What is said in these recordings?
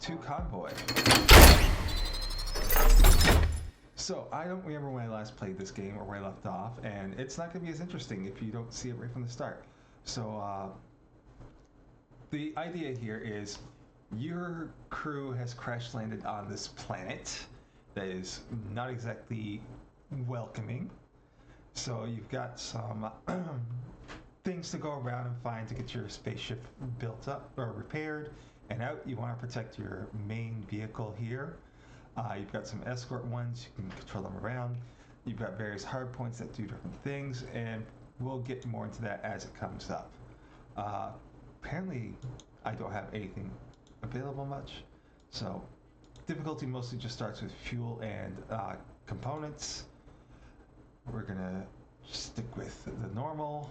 to Convoy. So, I don't remember when I last played this game or where I left off, and it's not going to be as interesting if you don't see it right from the start. So, the idea here is your crew has crash landed on this planet that is not exactly welcoming. So, you've got some things to go around and find to get your spaceship built up or repaired and out. You want to protect your main vehicle here. You've got some escort ones, you can control them around. You've got various hard points that do different things, and we'll get more into that as it comes up. Apparently, I don't have anything available much, so difficulty mostly just starts with fuel and components. We're gonna stick with the normal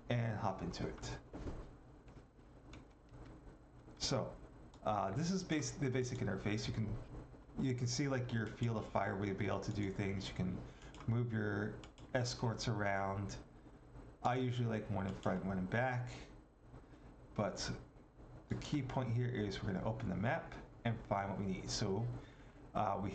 and hop into it. So, this is the basic interface. You can see like your field of fire where you'll be able to do things. You can move your escorts around. I usually like one in front, one in back. But the key point here is we're going to open the map and find what we need. So we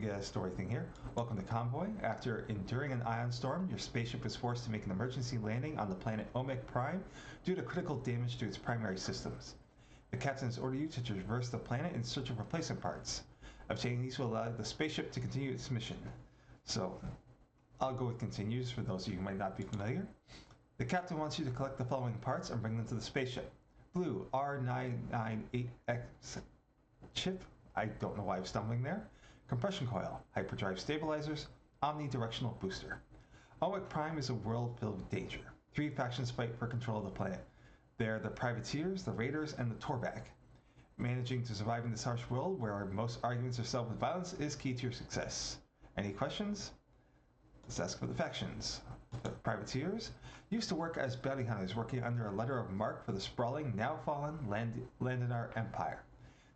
get a story thing here. Welcome to Convoy. After enduring an ion storm, your spaceship is forced to make an emergency landing on the planet Omega Prime due to critical damage to its primary systems. The captain has ordered you to traverse the planet in search of replacement parts. Obtaining these will allow the spaceship to continue its mission. So, I'll go with continues for those of you who might not be familiar. The captain wants you to collect the following parts and bring them to the spaceship. Blue R998X chip. I don't know why I'm stumbling there. Compression coil, hyperdrive stabilizers, omnidirectional booster. Omega Prime is a world filled with danger. 3 factions fight for control of the planet. They're the Privateers, the Raiders, and the Torback. Managing to survive in this harsh world where most arguments are settled with violence is key to your success. Any questions? Let's ask for the factions. The Privateers used to work as bounty hunters, working under a letter of marque for the sprawling, now fallen Landinar Empire.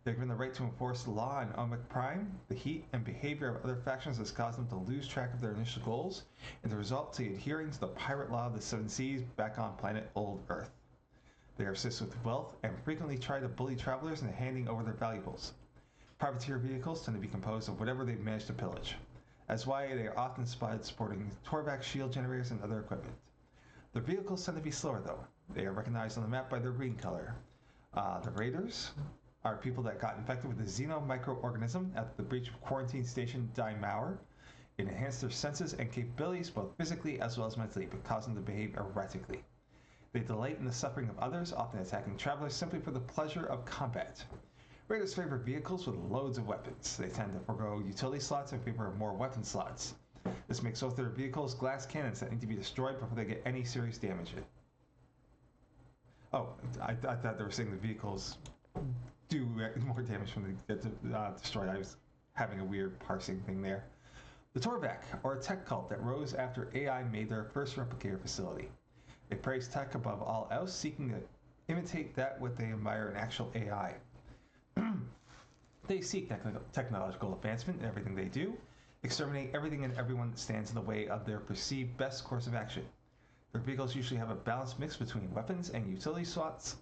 They're given the right to enforce the law on Omega Prime. The heat and behavior of other factions has caused them to lose track of their initial goals, and the result to adhering to the pirate law of the Seven Seas back on planet Old Earth. They are obsessed with wealth and frequently try to bully travelers into handing over their valuables. Privateer vehicles tend to be composed of whatever they've managed to pillage. That's why they are often spotted sporting Torback shield generators and other equipment. Their vehicles tend to be slower though. They are recognized on the map by their green color. The Raiders are people that got infected with the Xeno microorganism at the breach of quarantine station Dimauer. It enhanced their senses and capabilities both physically as well as mentally, but caused them to behave erratically. They delight in the suffering of others, often attacking travelers simply for the pleasure of combat. Raiders favor vehicles with loads of weapons. They tend to forego utility slots in favor of more weapon slots. This makes both their vehicles glass cannons that need to be destroyed before they get any serious damage. Oh, I thought they were saying the vehicles do more damage when they get destroyed. I was having a weird parsing thing there. The Torback, or a tech cult that rose after AI made their first replicator facility. They praise tech above all else, seeking to imitate that what they admire in actual AI. They seek technological advancement in everything they do, exterminate everything and everyone that stands in the way of their perceived best course of action. Their vehicles usually have a balanced mix between weapons and utility slots,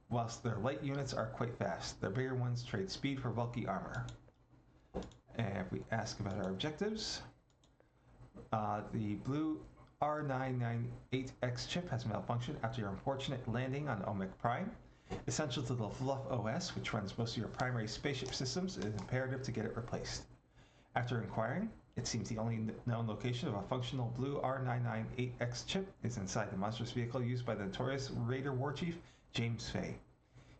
whilst their light units are quite fast. Their bigger ones trade speed for bulky armor. And if we ask about our objectives, the blue R998X chip has malfunctioned after your unfortunate landing on Omega Prime. Essential to the Fluff OS, which runs most of your primary spaceship systems, it is imperative to get it replaced. After inquiring, it seems the only known location of a functional blue R998X chip is inside the monstrous vehicle used by the notorious Raider Warchief, James Fay.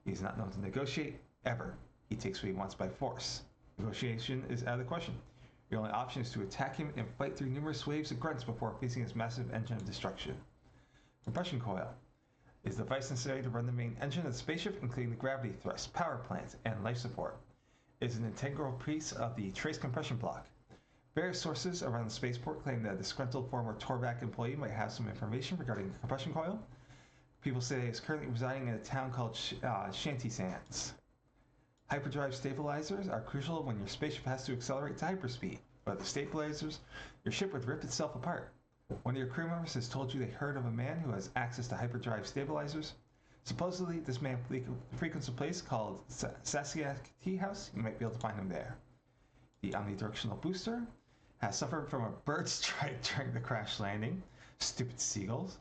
He is not known to negotiate, ever. He takes what he wants by force. Negotiation is out of the question. Your only option is to attack him and fight through numerous waves of grunts before facing his massive engine of destruction. Compression coil is the device necessary to run the main engine of the spaceship, including the gravity thrust, power plant, and life support. It is an integral piece of the trace compression block. Various sources around the spaceport claim that a disgruntled former Torback employee might have some information regarding the compression coil. People say he is currently residing in a town called Shanty Sands. Hyperdrive stabilizers are crucial when your spaceship has to accelerate to hyperspeed. Without the stabilizers, your ship would rip itself apart. One of your crew members has told you they heard of a man who has access to hyperdrive stabilizers. Supposedly, this man frequents a place called Saskia Tea House. You might be able to find him there. The omnidirectional booster has suffered from a bird strike during the crash landing. Stupid seagulls.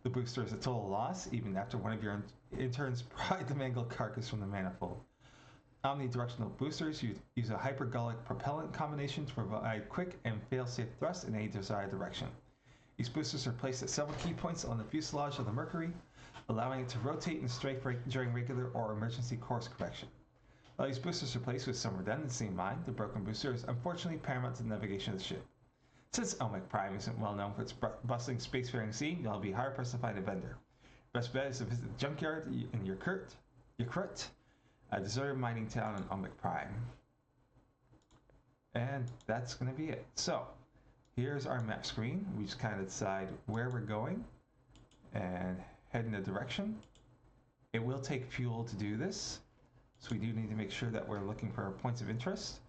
The booster is a total loss, even after one of your interns pried the mangled carcass from the manifold. Omnidirectional boosters use a hypergolic propellant combination to provide quick and fail-safe thrust in any desired direction. These boosters are placed at several key points on the fuselage of the Mercury, allowing it to rotate and strafe during regular or emergency course correction. While these boosters are placed with some redundancy in mind, the broken booster is unfortunately paramount to the navigation of the ship. Since OMEC Prime isn't well known for its bustling spacefaring scene, you'll be hard-pressed to find a vendor. Best bet is to visit the junkyard in Yakurat, a deserted mining town in OMEC Prime. And that's going to be it. So, here's our map screen. We just kind of decide where we're going and head in a direction. It will take fuel to do this, so we do need to make sure that we're looking for points of interest,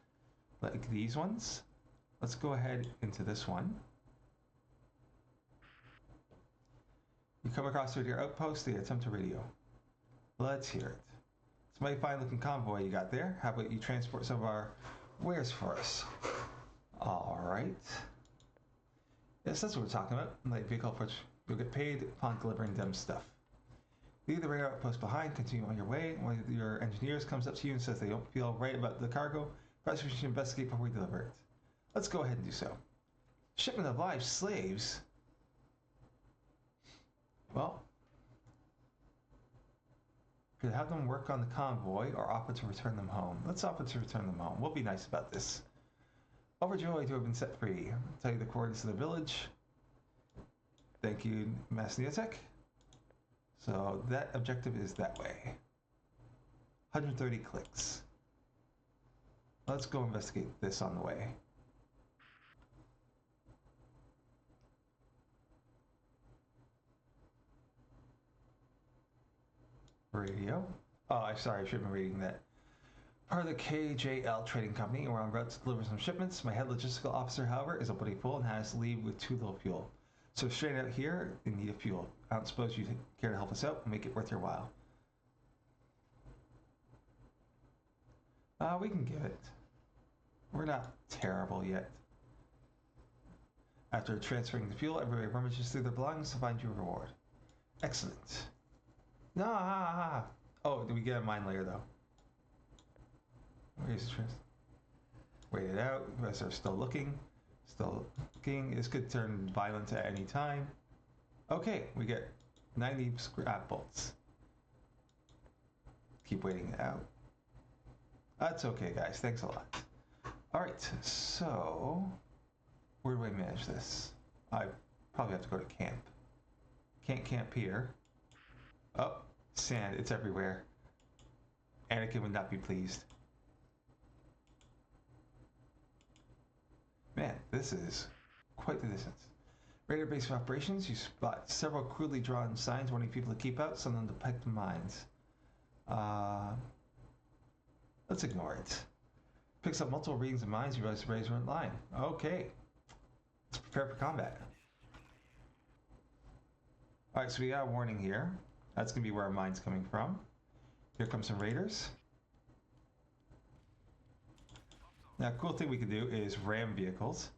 like these ones. Let's go ahead into this one. You come across with your outpost, they attempt to radio. Let's hear it. It's a mighty fine looking convoy you got there. How about you transport some of our wares for us? Alright. Yes, that's what we're talking about. Light vehicle which you'll get paid upon delivering them stuff. Leave the radar outpost behind, continue on your way. One of your engineers comes up to you and says they don't feel right about the cargo. Perhaps we should investigate before we deliver it. Let's go ahead and do so. Shipment of live slaves? Well, could have them work on the convoy or offer to return them home. Let's offer to return them home. We'll be nice about this. Overjoyed to have been set free. I'll tell you the coordinates of the village. Thank you, Mass Neotech. So that objective is that way. 130 clicks. Let's go investigate this on the way. Radio. Oh, I'm sorry, I should have been reading that. Part of the KJL Trading Company, and we're en route to deliver some shipments. My head logistical officer, however, is already full and has to leave with too little fuel. So straight out here, in need of fuel. I don't suppose you care to help us out and make it worth your while. We can give it. We're not terrible yet. After transferring the fuel, everybody rummages through their belongings to find you a reward. Excellent. No, oh, do we get a mine layer though? Where's the trans? Wait it out. You guys are still looking. Still looking. This could turn violent at any time. Okay, we get 90 scrap bolts. Keep waiting it out. That's okay, guys. Thanks a lot. Alright, so where do I manage this? I probably have to go to camp. Can't camp here. Oh, sand. It's everywhere. Anakin would not be pleased. Man, this is quite the distance. Radar base of operations, you spot several crudely drawn signs warning people to keep out, some of them depict mines. Let's ignore it. Picks up multiple readings of mines, you realize the rays are in line. Okay. Let's prepare for combat. Alright, so we got a warning here. That's going to be where our mine's coming from. Here comes some raiders. Now, a cool thing we can do is ram vehicles.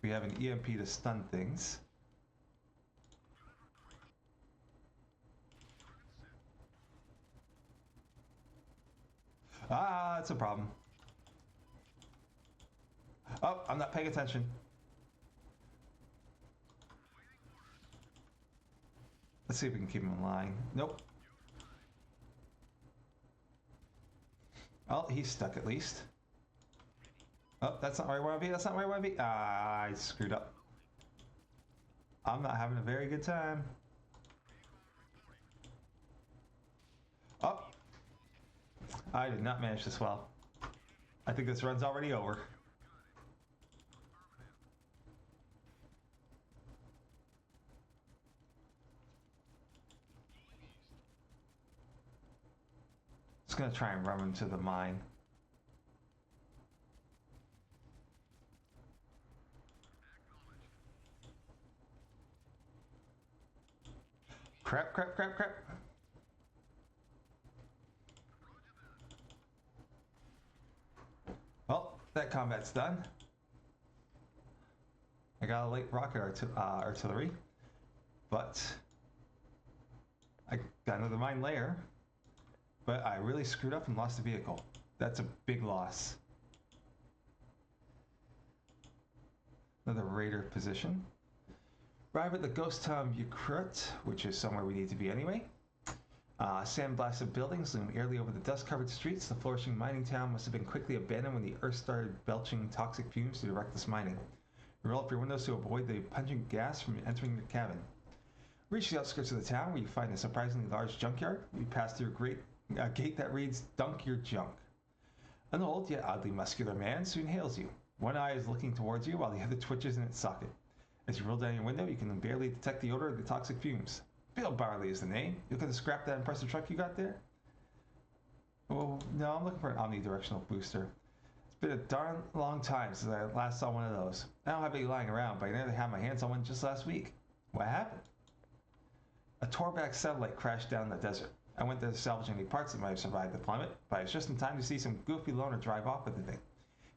We have an EMP to stun things. Ah, that's a problem. Oh, I'm not paying attention. Let's see if we can keep him in line. Nope. Oh, he's stuck at least. Oh, that's not where I want to be. That's not where I want to be. Ah, I screwed up. I'm not having a very good time. Oh. I did not manage this well. I think this run's already over. Just gonna try and run into the mine. Crap, crap, crap, crap. Well, that combat's done. I got a light rocket artillery, but I got another mine layer, but I really screwed up and lost the vehicle. That's a big loss. Another raider position. Arrive at the ghost town Ukrut, which is somewhere we need to be anyway. Sandblasted buildings loom eerily over the dust-covered streets. The flourishing mining town must have been quickly abandoned when the earth started belching toxic fumes to direct this mining. You roll up your windows to avoid the pungent gas from entering the cabin. Reach the outskirts of the town where you find a surprisingly large junkyard. You pass through a gate that reads, "Dunk your junk." An old yet oddly muscular man soon hails you. One eye is looking towards you while the other twitches in its socket. As you roll down your window, you can barely detect the odor of the toxic fumes. Bill Barley is the name. You looking to scrap that impressive truck you got there? Oh, no, I'm looking for an omnidirectional booster. It's been a darn long time since I last saw one of those. I don't have any lying around, but I nearly had my hands on one just last week. What happened? A Torback satellite crashed down in the desert. I went there to salvage any parts that might have survived the plummet, but I was just in time to see some goofy loner drive off with the thing.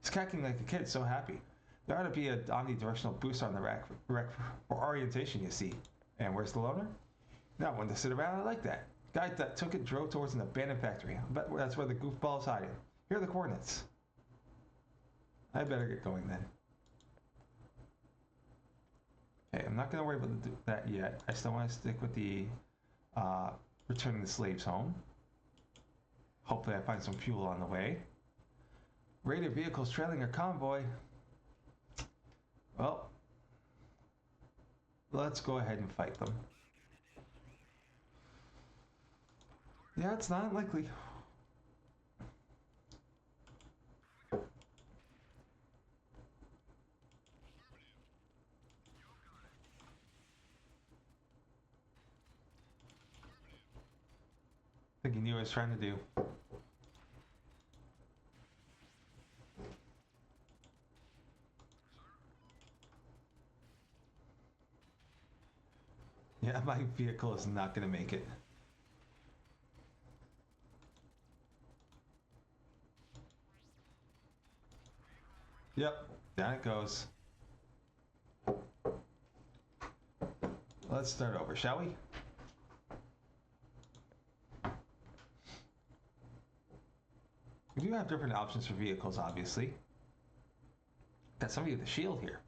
He's cackling like a kid, so happy. There ought to be an omnidirectional booster on the rack for orientation, you see. And where's the loner? Not one to sit around. I like that. Guy that took it drove towards an abandoned factory. I bet that's where the goofball's hiding. Here are the coordinates. I better get going then. Okay, I'm not going to worry about that yet. I still want to stick with the returning the slaves home. Hopefully I find some fuel on the way. Raider vehicles trailing a convoy. Well, let's go ahead and fight them. Yeah, it's not likely. I think he knew what I was trying to do. Yeah, my vehicle is not going to make it. Yep, down it goes. Let's start over, shall we? We do have different options for vehicles, obviously. Got somebody with a shield here.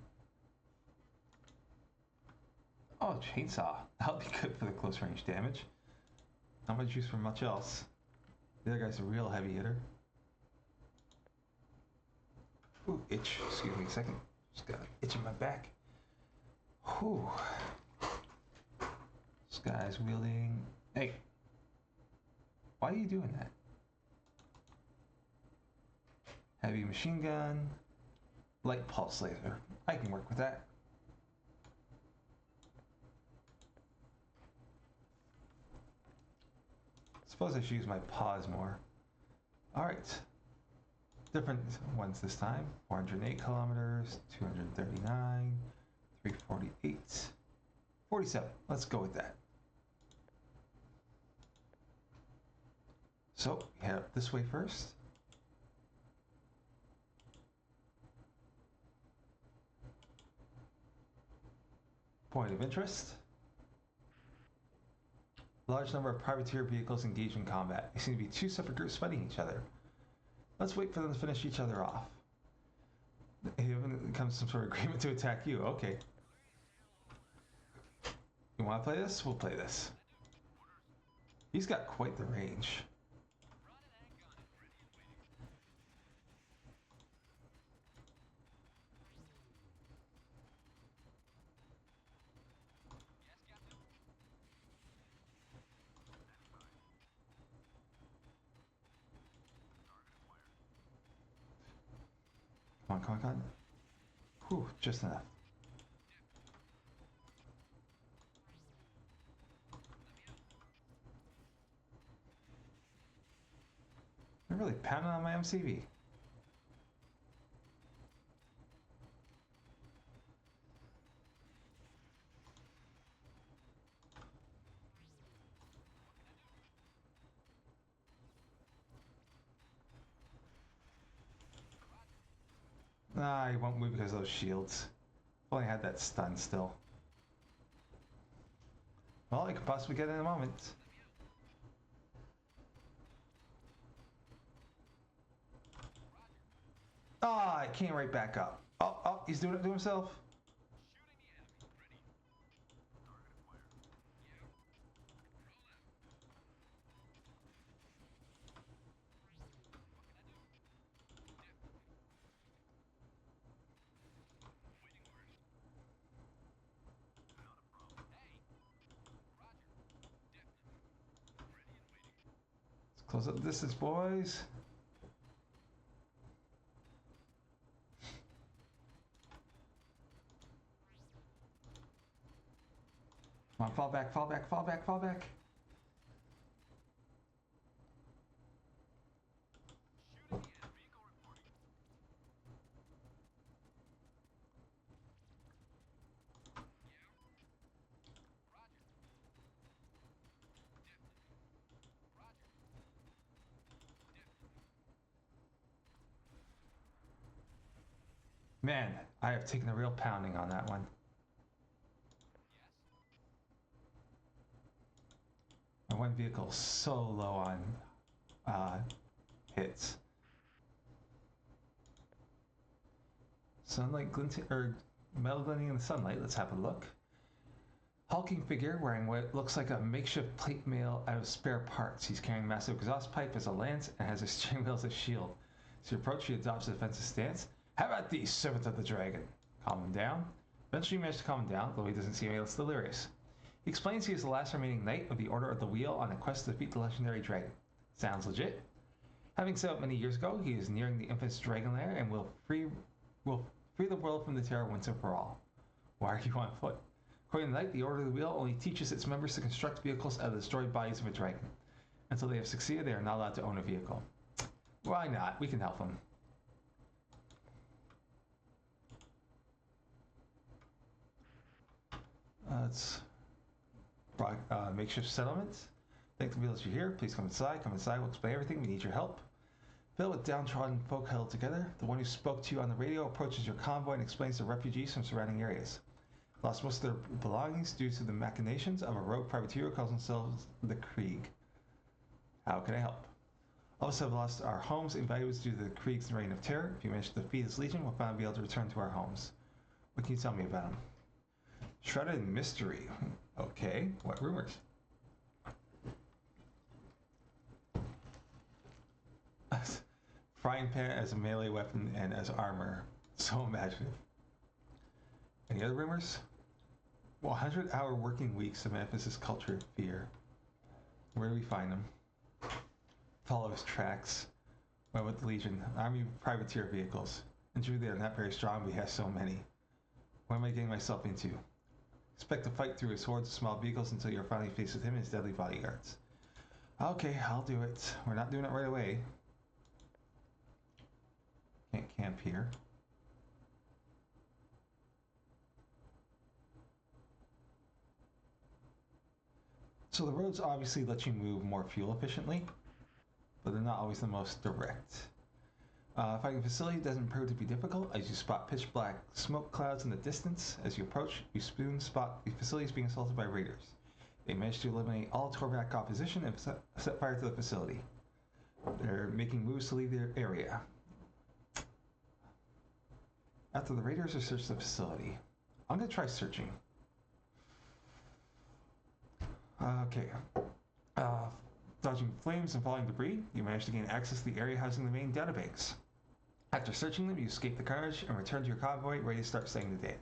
Oh, chainsaw. That'll be good for the close range damage. Not much use for much else. The other guy's a real heavy hitter. Ooh, itch. Excuse me a second. Just got an itch in my back. Whew. This guy's wielding... Hey. Why are you doing that? Heavy machine gun. Light pulse laser. I can work with that. Suppose I should use my paws more. Alright. Different ones this time. 408 kilometers, 239, 348, 47. Let's go with that. So, head up this way first. Point of interest. Large number of privateer vehicles engaged in combat. They seem to be two separate groups fighting each other. Let's wait for them to finish each other off. Even comes some sort of agreement to attack you. Okay. You want to play this? We'll play this. He's got quite the range. Come on, come on, come on. Whew, just enough. I'm really pounding on my MCV. Ah, he won't move because of those shields. If only I had that stun still. Well, I could possibly get it in a moment. Ah, it came right back up. Oh, he's doing it to himself. Let's close up the distance, boys. Come on, fall back, fall back, fall back, fall back. Man, I have taken a real pounding on that one. My one vehicle is so low on hits. Sunlight glinting, or metal glinting in the sunlight. Let's have a look. Hulking figure wearing what looks like a makeshift plate mail out of spare parts. He's carrying a massive exhaust pipe as a lance and has his steering wheel as a shield. As you approach, he adopts a defensive stance. How about these, servant of the dragon? Calm him down. Eventually you manage to calm him down, though he doesn't seem less delirious. He explains he is the last remaining knight of the Order of the Wheel on a quest to defeat the legendary dragon. Sounds legit. Having set up many years ago, he is nearing the infamous dragon lair and will free the world from the terror once and for all. Why are you on foot? According to the knight, the Order of the Wheel only teaches its members to construct vehicles out of the destroyed bodies of a dragon. Until they have succeeded, they are not allowed to own a vehicle. Why not? We can help them. Let's makeshift settlements. Thank the village you're here. Please come inside. Come inside. We'll explain everything. We need your help. Filled with downtrodden folk huddled together, the one who spoke to you on the radio approaches your convoy and explains to refugees from surrounding areas. Lost most of their belongings due to the machinations of a rogue privateer who calls themselves the Krieg. How can I help? All of us have lost our homes and valuables due to the Krieg's reign of terror. If you manage to defeat his legion, we'll finally be able to return to our homes. What can you tell me about him? Shrouded in mystery. Okay, what rumors? Frying pan as a melee weapon and as armor. So imaginative. Any other rumors? 100-hour working weeks of Memphis' culture of fear. Where do we find them? Follow his tracks. Went with the Legion. Army privateer vehicles. And true, they are not very strong, but he has so many. What am I getting myself into? Expect to fight through his hordes of small vehicles until you're finally faced with him and his deadly bodyguards. Okay, I'll do it. We're not doing it right away. Can't camp here. So the roads obviously let you move more fuel efficiently, but they're not always the most direct. Finding a facility doesn't prove to be difficult as you spot pitch black smoke clouds in the distance. As you approach, you soon spot the facilities being assaulted by raiders. They manage to eliminate all Torvac opposition and set fire to the facility. They're making moves to leave their area. After the raiders have searched the facility, I'm going to try searching. Okay. Dodging flames and falling debris, you manage to gain access to the area housing the main databanks. After searching them, you escape the carnage and return to your convoy, ready to start studying the data.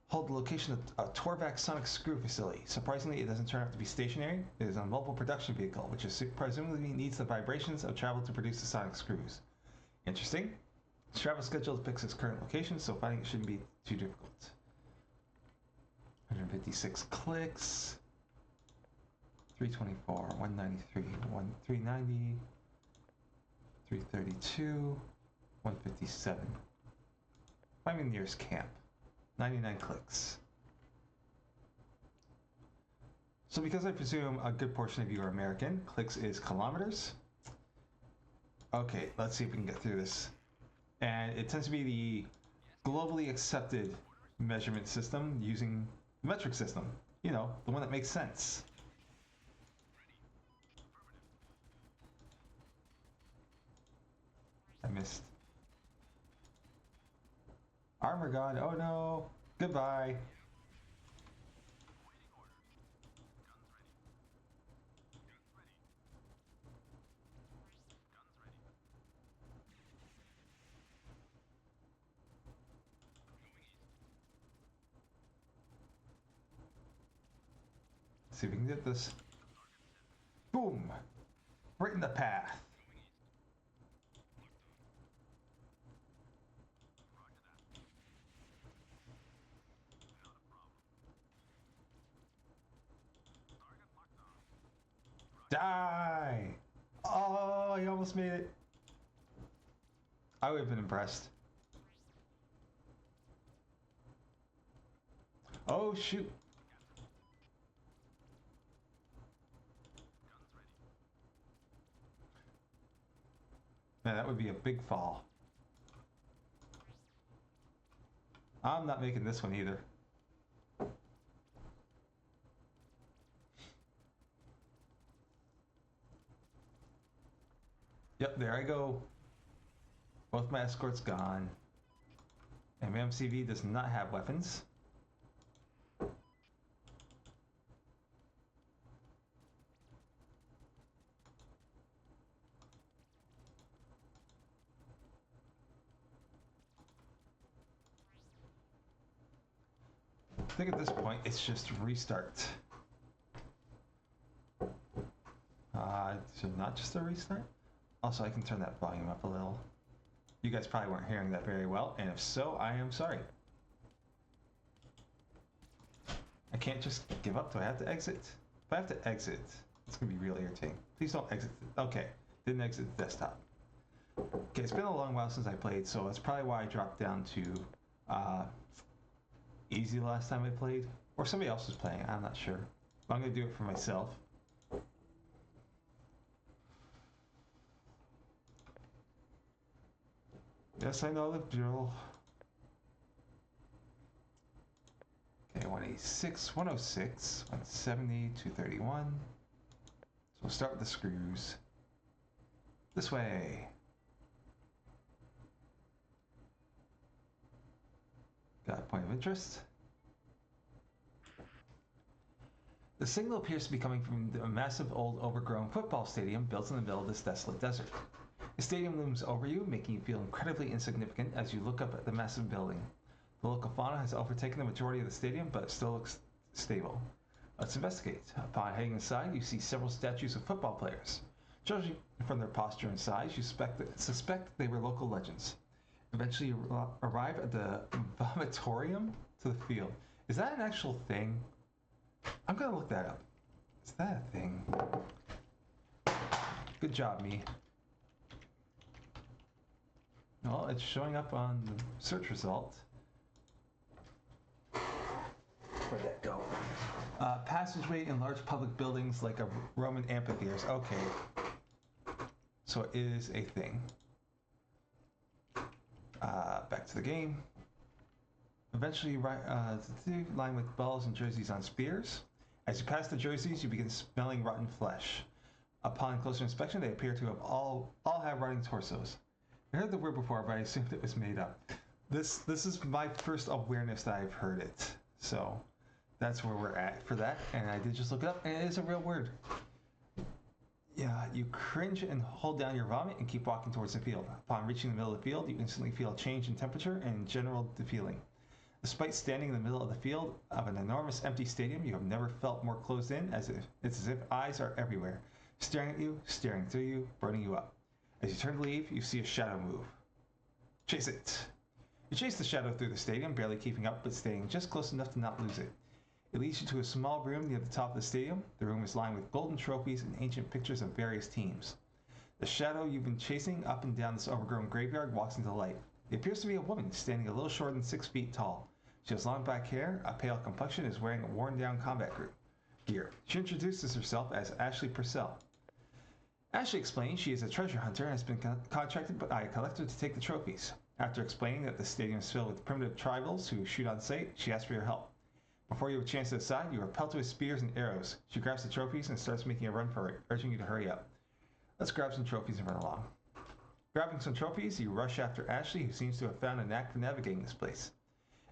Hold the location of a Torvac sonic screw facility. Surprisingly, it doesn't turn out to be stationary. It is a mobile production vehicle, which presumably needs the vibrations of travel to produce the sonic screws. Interesting. Its travel schedule depicts its current location, so finding it shouldn't be too difficult. 156 clicks. 324, 193, 390, 332, 157. Find me the nearest camp. 99 clicks. So because I presume a good portion of you are American, clicks is kilometers. Okay, let's see if we can get through this. And it tends to be globally accepted measurement system using the metric system. You know, the one that makes sense. I missed. Armor gone. Oh no. Goodbye. See if we can get this. Boom! Right in the path. Die! Oh, he almost made it. I would have been impressed. Oh, shoot. Man, that would be a big fall. I'm not making this one either. Yep, there I go. Both my escorts gone. And my MCV does not have weapons. I think at this point it's just restart. So not just a restart? Also, I can turn that volume up a little. You guys probably weren't hearing that very well, and if so, I am sorry. I can't just give up. Do I have to exit? If I have to exit, it's going to be real irritating. Please don't exit. Okay, didn't exit the desktop. Okay, it's been a long while since I played, so that's probably why I dropped down to easy last time I played. Or somebody else was playing, I'm not sure. But I'm going to do it for myself. Yes, I know the drill. Okay, 186, 106, 170, 231. So we'll start with the screws. This way. Got a point of interest. The signal appears to be coming from a massive old overgrown football stadium built in the middle of this desolate desert. The stadium looms over you, making you feel incredibly insignificant as you look up at the massive building. The local fauna has overtaken the majority of the stadium, but it still looks stable. Let's investigate. Upon heading inside, you see several statues of football players. Judging from their posture and size, you suspect they were local legends. Eventually, you arrive at the vomitorium to the field. Is that an actual thing? I'm gonna look that up. Is that a thing? Good job, me. Well, it's showing up on the search result. Where'd that go? Passageway in large public buildings like a Roman amphitheater. Okay. So it is a thing. Back to the game. Eventually, lined with balls and jerseys on spears. As you pass the jerseys, you begin smelling rotten flesh. Upon closer inspection, they appear to have all have rotting torsos. I heard the word before, but I assumed it was made up. This is my first awareness that I've heard it. So that's where we're at for that. And I did just look it up, and it is a real word. Yeah, you cringe and hold down your vomit and keep walking towards the field. Upon reaching the middle of the field, you instantly feel a change in temperature and general feeling. Despite standing in the middle of the field of an enormous empty stadium, you have never felt more closed in. It's as if eyes are everywhere, staring at you, staring through you, burning you up. As you turn to leave, you see a shadow move. Chase it. You chase the shadow through the stadium, barely keeping up but staying just close enough to not lose it. It leads you to a small room near the top of the stadium. The room is lined with golden trophies and ancient pictures of various teams. The shadow you've been chasing up and down this overgrown graveyard walks into light. It appears to be a woman, standing a little shorter than 6 feet tall. She has long black hair, a pale complexion, and is wearing a worn-down combat gear. She introduces herself as Ashley Purcell. Ashley explains she is a treasure hunter and has been contracted by a collector to take the trophies. After explaining that the stadium is filled with primitive tribals who shoot on sight, she asks for your help. Before you have a chance to decide, you are pelted with spears and arrows. She grabs the trophies and starts making a run for it, urging you to hurry up. Let's grab some trophies and run along. Grabbing some trophies, you rush after Ashley, who seems to have found a knack for navigating this place.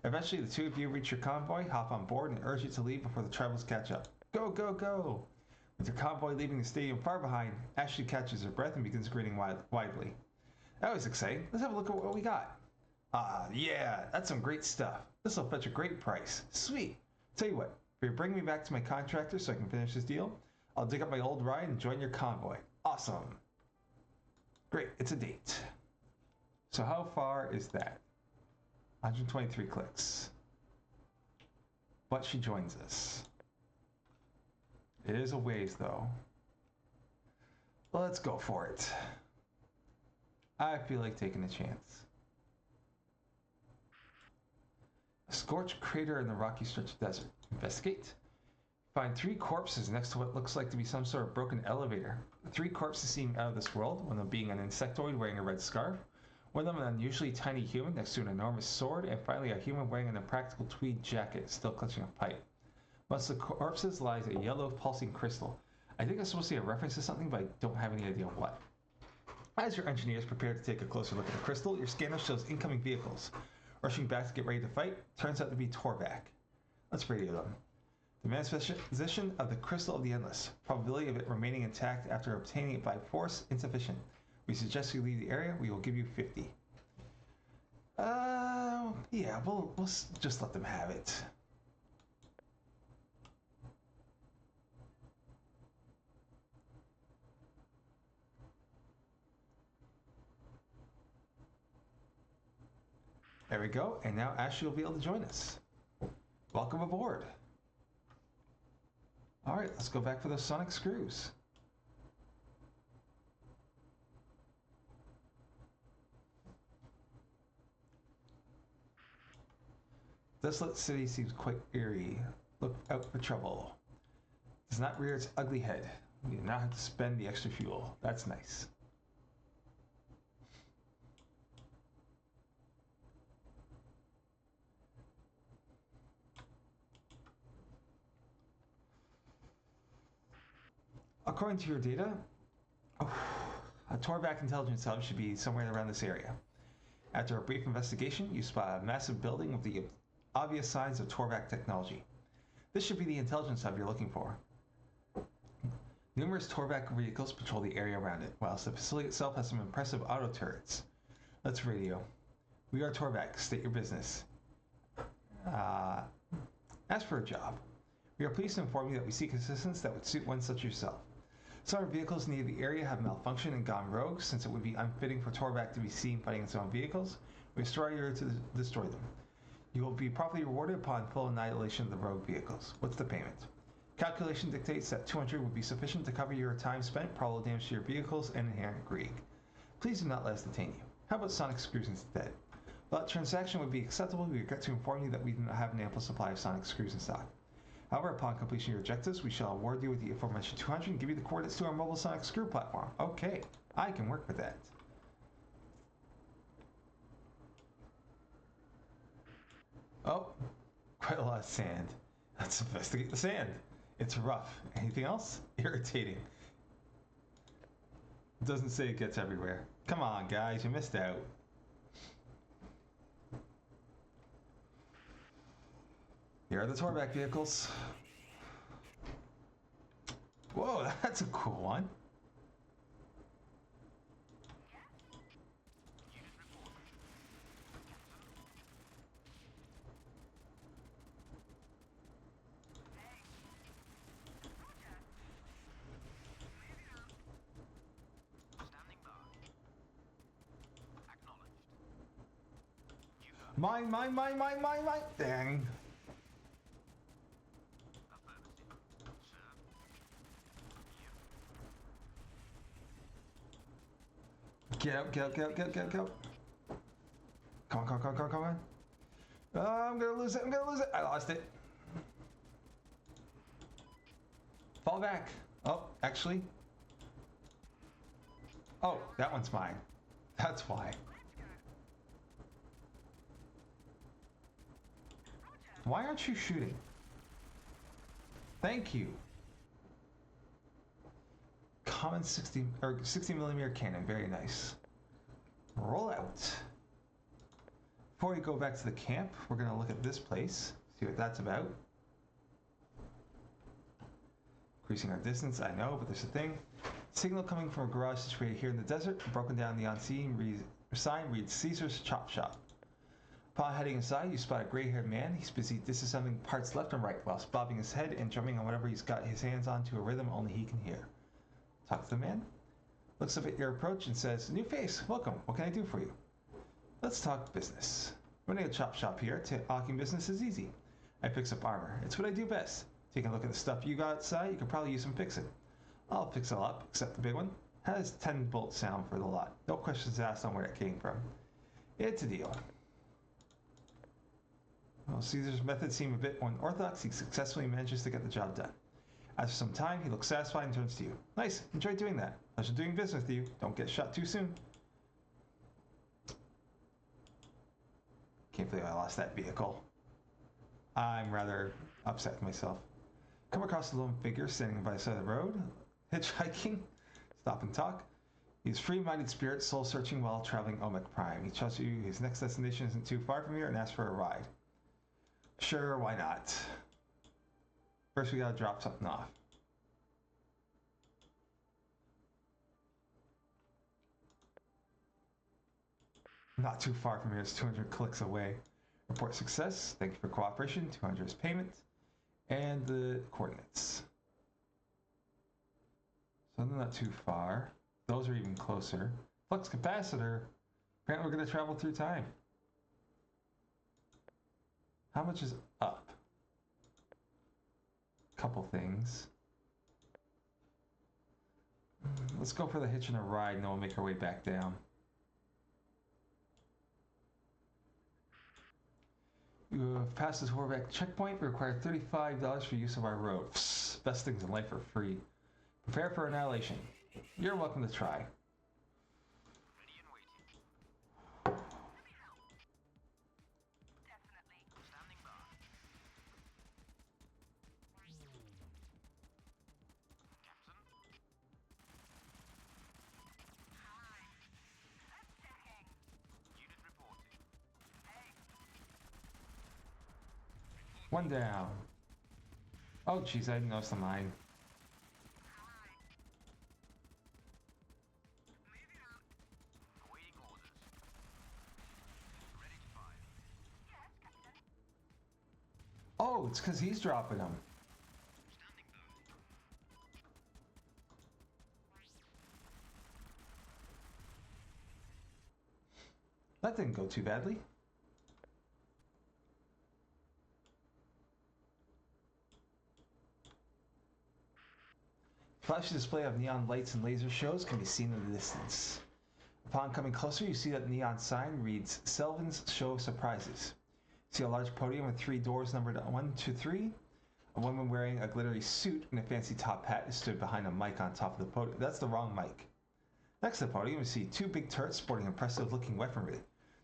Eventually, the two of you reach your convoy, hop on board, and urge it to leave before the tribals catch up. Go, go, go! With your convoy leaving the stadium far behind, Ashley catches her breath and begins grinning widely. That was exciting. Let's have a look at what we got. Ah, yeah, that's some great stuff. This will fetch a great price. Sweet. Tell you what, if you bring me back to my contractor so I can finish this deal, I'll dig up my old ride and join your convoy. Awesome. Great, it's a date. So how far is that? 123 clicks. But she joins us. It is a ways though. Let's go for it. I feel like taking a chance. A scorched crater in the rocky stretch of desert. Investigate. Find 3 corpses next to what looks like to be some sort of broken elevator. The 3 corpses seem out of this world, one of them being an insectoid wearing a red scarf, one of them an unusually tiny human next to an enormous sword, and finally a human wearing an impractical tweed jacket, still clutching a pipe. Amongst the corpses lies a yellow pulsing crystal. I think it's supposed to be a reference to something, but I don't have any idea what. As your engineers prepare to take a closer look at the crystal, your scanner shows incoming vehicles. Rushing back to get ready to fight, turns out to be Torvac. Let's radio them. The manifestation of the Crystal of the Endless. Probability of it remaining intact after obtaining it by force insufficient. We suggest you leave the area. We will give you 50. Yeah, we'll just let them have it. There we go, and now Ashley will be able to join us. Welcome aboard. All right, let's go back for those sonic screws. Desolate city seems quite eerie. Look out for trouble. Does not rear its ugly head. We do not have to spend the extra fuel. That's nice. According to your data, a Torvac intelligence hub should be somewhere around this area. After a brief investigation, you spot a massive building with the obvious signs of Torvac technology. This should be the intelligence hub you're looking for. Numerous Torvac vehicles patrol the area around it, whilst the facility itself has some impressive auto turrets. Let's radio. We are Torvac. State your business. Ask for a job. We are pleased to inform you that we seek assistance that would suit one such yourself. Some of our vehicles near the area have malfunctioned and gone rogue. Since it would be unfitting for Torvac to be seen fighting its own vehicles, we destroy you to destroy them. You will be properly rewarded upon full annihilation of the rogue vehicles. What's the payment? Calculation dictates that 200 would be sufficient to cover your time spent, probable damage to your vehicles, and inherent greed. Please do not let us detain you. How about sonic screws instead? While that transaction would be acceptable, we regret to inform you that we do not have an ample supply of sonic screws in stock. However, upon completion of your objectives, we shall award you with the aforementioned 200 and give you the coordinates to our mobile sonic screw platform. Okay, I can work with that. Oh, quite a lot of sand. Let's investigate the sand. It's rough. Anything else? Irritating. It doesn't say it gets everywhere. Come on, guys, you missed out. Here are the Torvac vehicles. Whoa, that's a cool one. Mine. Dang. Get out. Come on. Oh, I'm gonna lose it. I lost it. Fall back. Oh, actually. Oh, that one's mine. That's why. Why aren't you shooting? Thank you. Common 60 millimeter cannon, very nice. Roll out. Before we go back to the camp, we're gonna look at this place, see what that's about. Increasing our distance, I know, but there's a thing. Signal coming from a garage situated here in the desert. Broken down neon sign reads Caesar's Chop Shop. Upon heading inside, you spot a gray-haired man. He's busy disassembling parts left and right while bobbing his head and drumming on whatever he's got his hands on to a rhythm only he can hear. Talk to the man. Looks up at your approach and says, "New face, welcome. What can I do for you?" "Let's talk business. Running a chop shop here, talking business is easy. I fix up armor. It's what I do best. Taking a look at the stuff you got outside, you could probably use some fixing. I'll fix it all up, except the big one. Has 10 bolt sound for the lot. No questions asked on where it came from. It's a deal." Well, Caesar's methods seem a bit unorthodox. He successfully manages to get the job done. After some time, he looks satisfied and turns to you. "Nice, enjoy doing that. Pleasure doing business with you. Don't get shot too soon." Can't believe I lost that vehicle. I'm rather upset with myself. Come across a lone figure standing by the side of the road, hitchhiking. Stop and talk. He's free-minded spirit, soul-searching while traveling Omek Prime. He tells you his next destination isn't too far from here and asks for a ride. Sure, why not? First, we gotta drop something off. Not too far from here, it's 200 clicks away. Report success. Thank you for cooperation. 200 is payment. And the coordinates. So they're not too far. Those are even closer. Flux capacitor. Apparently we're going to travel through time. How much is up? Couple things. Let's go for the hitch and a ride and then we'll make our way back down. You have passed this Horvath checkpoint. We require $35 for use of our road. Psst, best things in life are free. Prepare for annihilation. You're welcome to try. Ready and waiting. Definitely. Standing by. Captain. Hi. Checking. Unit reporting. Hey. One down. Oh, jeez, I didn't notice the mine. Oh, it's because he's dropping them. That didn't go too badly. Flashy display of neon lights and laser shows can be seen in the distance. Upon coming closer, you see that the neon sign reads Selvin's Show of Surprises. See a large podium with 3 doors numbered 1 to 3. A woman wearing a glittery suit and a fancy top hat is stood behind a mic on top of the podium. That's the wrong mic. Next to the podium, you see 2 big turrets sporting impressive looking weaponry.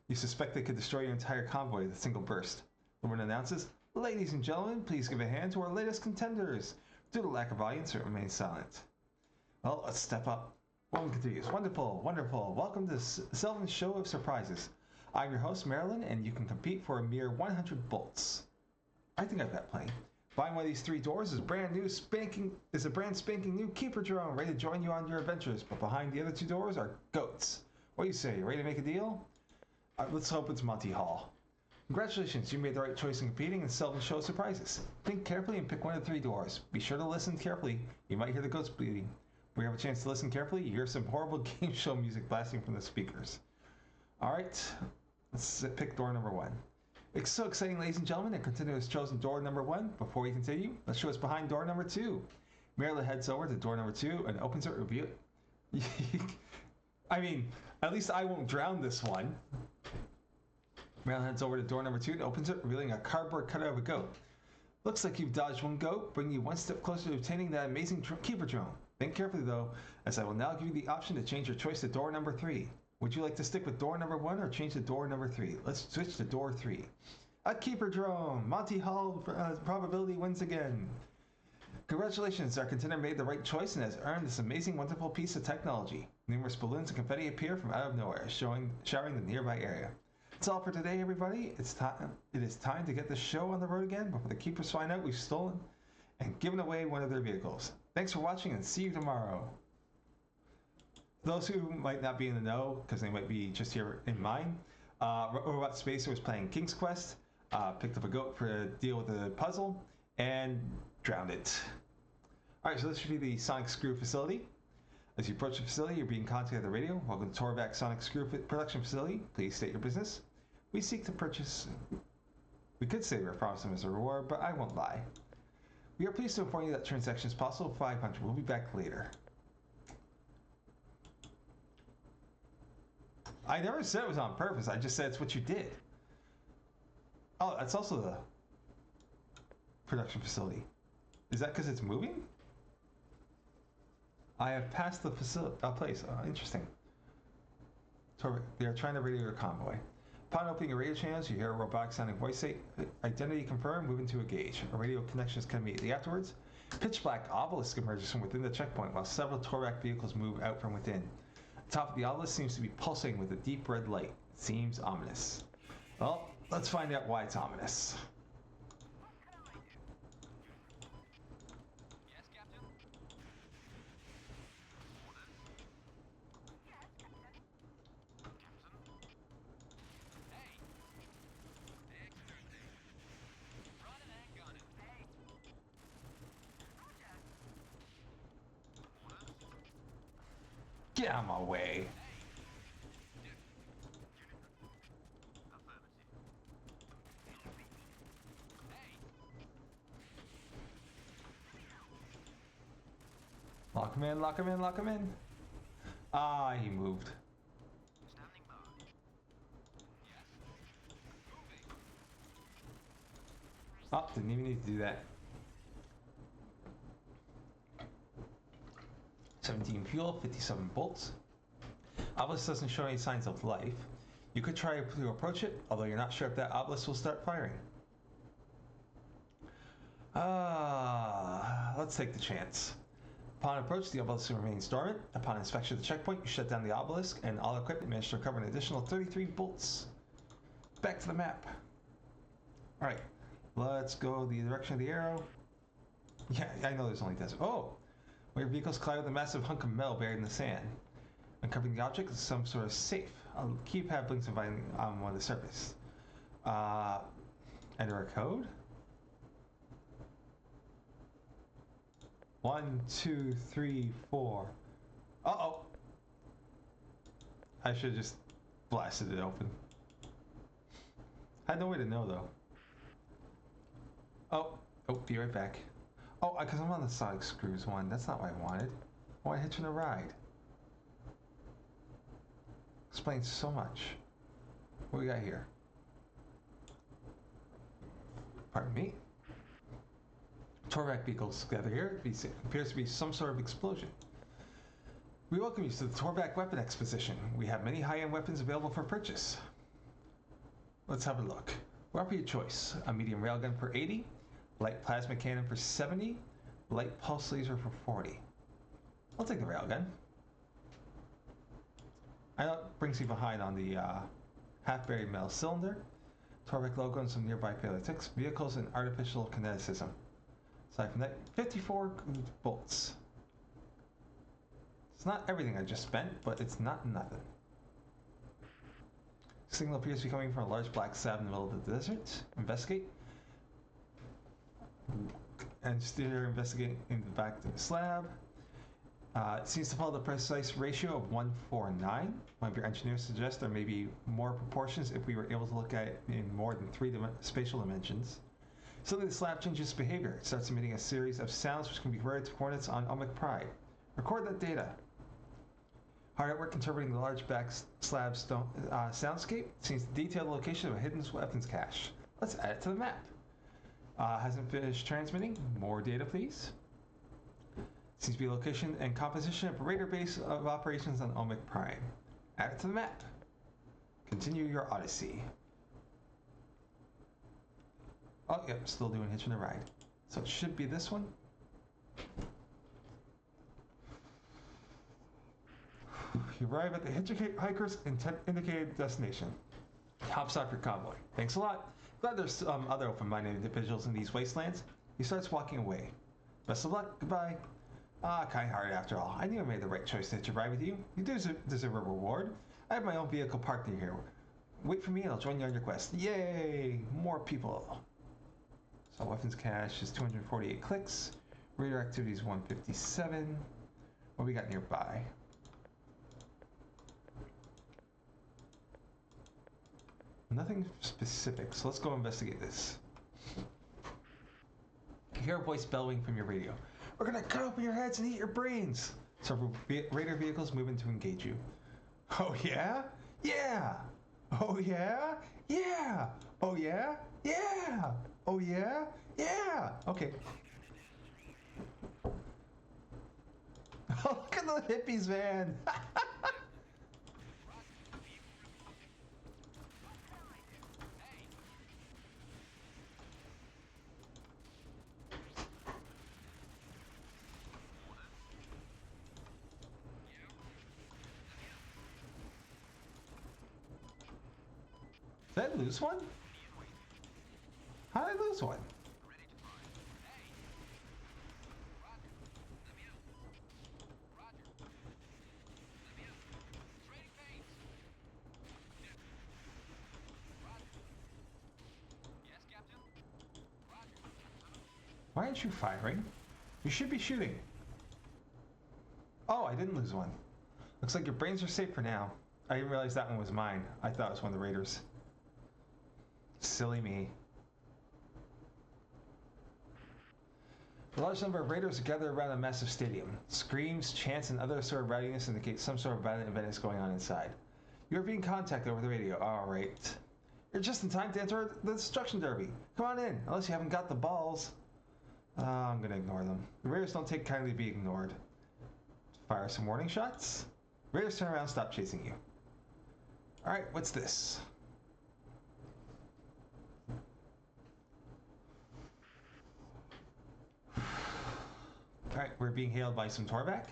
You suspect they could destroy your entire convoy with a single burst. The woman announces, "Ladies and gentlemen, please give a hand to our latest contenders." Due to lack of audience, it remains silent. Well, let's step up. Woman continues, "Wonderful, wonderful. Welcome to Selvin's Show of Surprises. I'm your host, Marilyn, and you can compete for a mere 100 bolts. I think I've got plenty. Behind one of these 3 doors is a brand spanking new keeper drone ready to join you on your adventures. But behind the other 2 doors are goats. What do you say? You ready to make a deal? Let's hope it's Monty Hall. Congratulations, you made the right choice in competing in Selvin's Show of Surprises. Think carefully and pick one of the 3 doors. Be sure to listen carefully. You might hear the goats bleating. When you have a chance to listen carefully, you hear some horrible game show music blasting from the speakers. Alright, let's pick door number 1. It's so exciting, ladies and gentlemen, and Contender has chosen door number 1. Before we continue, let's show what's behind door number 2. Marilyn heads over to door number 2 and opens it, reveal it. I mean, at least I won't drown this one. Marilyn heads over to door number 2 and opens it, revealing a cardboard cutout of a goat. Looks like you've dodged one goat, bringing you one step closer to obtaining that amazing keeper drone. Think carefully though, as I will now give you the option to change your choice to door number 3. Would you like to stick with door number 1 or change to door number 3? Let's switch to door 3. A keeper drone! Monty Hall probability wins again. Congratulations, our contender made the right choice and has earned this amazing, wonderful piece of technology. Numerous balloons and confetti appear from out of nowhere, showering the nearby area. That's all for today, everybody. It is time to get the show on the road again before the keepers find out we've stolen and given away one of their vehicles. Thanks for watching and see you tomorrow. Those who might not be in the know, because they might be just here in mine, Robot Spacer was playing King's Quest, picked up a goat for a deal with a puzzle, and drowned it. Alright, so this should be the Sonic Screw facility. As you approach the facility, you're being contacted on the radio. Welcome to Torvac Sonic Screw Production Facility. Please state your business. We seek to purchase... We could say we're promising as a reward, but I won't lie. We are pleased to inform you that transaction is possible. 500. We'll be back later. I never said it was on purpose. I just said it's what you did. Oh, that's also the production facility. Is that because it's moving? I have passed the place. Interesting. They are trying to radio your convoy. Upon opening your radio channels, you hear a robotic sounding voice say, "Identity confirmed, move into a gauge." A radio connection is cut immediately afterwards. Pitch black obelisk emerges from within the checkpoint while several Torvac vehicles move out from within. The top of the obelisk seems to be pulsating with a deep red light. It seems ominous. Well, let's find out why it's ominous. Yes, Captain? Orders? Yes, Captain. Captain? Hey! Executing. Running and gunning. Hey! Roger. Orders? Get out of my way. Lock him in, lock him in, lock him in. Ah, he moved. Standing by. Yes. Moving. Oh, didn't even need to do that. 17 fuel, 57 bolts. Obelisk doesn't show any signs of life. You could try to approach it, although you're not sure if that obelisk will start firing. Let's take the chance. Upon approach, the obelisk remains dormant. Upon inspection of the checkpoint, you shut down the obelisk, and all equipment managed to recover an additional 33 bolts. Back to the map. Alright, let's go the direction of the arrow. Yeah, I know there's only desert. Oh! Where your vehicles collide with a massive hunk of metal buried in the sand. Uncovering the object is some sort of safe. A keypad blinks inviting on one of the surface. Enter a code? 1, 2, 3, 4. Uh-oh! I should have just blasted it open. I had no way to know, though. Oh, be right back. Oh, because I'm on the Sonic Screws one. That's not what I wanted. I want to hitch on a ride. Explains so much. What we got here? Pardon me? Torvac vehicles gather here. It appears to be some sort of explosion. We welcome you to the Torvac Weapon Exposition. We have many high-end weapons available for purchase. Let's have a look. We're up for your choice. A medium railgun for 80, light plasma cannon for 70, light pulse laser for 40. I'll take the railgun. I know it brings you behind on the half-buried metal cylinder, Torvac logo and some nearby paleotics, vehicles, and artificial kineticism. Aside from that, 54 bolts. It's not everything I just spent, but it's not nothing. Signal appears to be coming from a large black slab in the middle of the desert. Investigate. And steer investigating in the back to the slab. It seems to follow the precise ratio of 149. One of your engineers suggests there may be more proportions if we were able to look at it in more than 3 spatial dimensions. Suddenly the slab changes behavior. It starts emitting a series of sounds which can be converted to coordinates on Omic Prime. Record that data. Hard at work interpreting the large back slab soundscape. Seems to detail the location of a hidden weapons cache. Let's add it to the map. Hasn't finished transmitting. More data, please. Seems to be location and composition of a radar base of operations on Omic Prime. Add it to the map. Continue your odyssey. Oh, yep, still doing hitching a ride. So it should be this one. You arrive at the hitchhiker's indicated destination. Hop stop your convoy. Thanks a lot. Glad there's some other open-minded individuals in these wastelands. He starts walking away. Best of luck. Goodbye. Ah, kind-hearted after all. I knew I made the right choice to hitch a ride with you. You deserve a reward. I have my own vehicle parked near here. Wait for me and I'll join you on your quest. Yay! More people. So weapons cache is 248 clicks. Radar activity is 157. What we got nearby? Nothing specific, so let's go investigate this. You hear a voice bellowing from your radio. We're gonna cut open your heads and eat your brains! Several radar vehicles move in to engage you. Oh yeah? Yeah! Oh yeah? Yeah! Oh yeah? Yeah! Oh yeah? Yeah! Okay. Oh, look at the hippies van! Did I lose one? How did I lose one? Why aren't you firing? You should be shooting. Oh, I didn't lose one. Looks like your brains are safe for now. I didn't realize that one was mine. I thought it was one of the raiders. Silly me. A large number of raiders are gathered around a massive stadium. Screams, chants, and other sort of rowdiness indicate some sort of violent event is going on inside. You are being contacted over the radio. All right. You're just in time to enter the destruction derby. Come on in, unless you haven't got the balls. I'm gonna ignore them. The raiders don't take kindly to be ignored. Fire some warning shots. Raiders turn around and stop chasing you. All right, what's this? Alright, we're being hailed by some Torvac.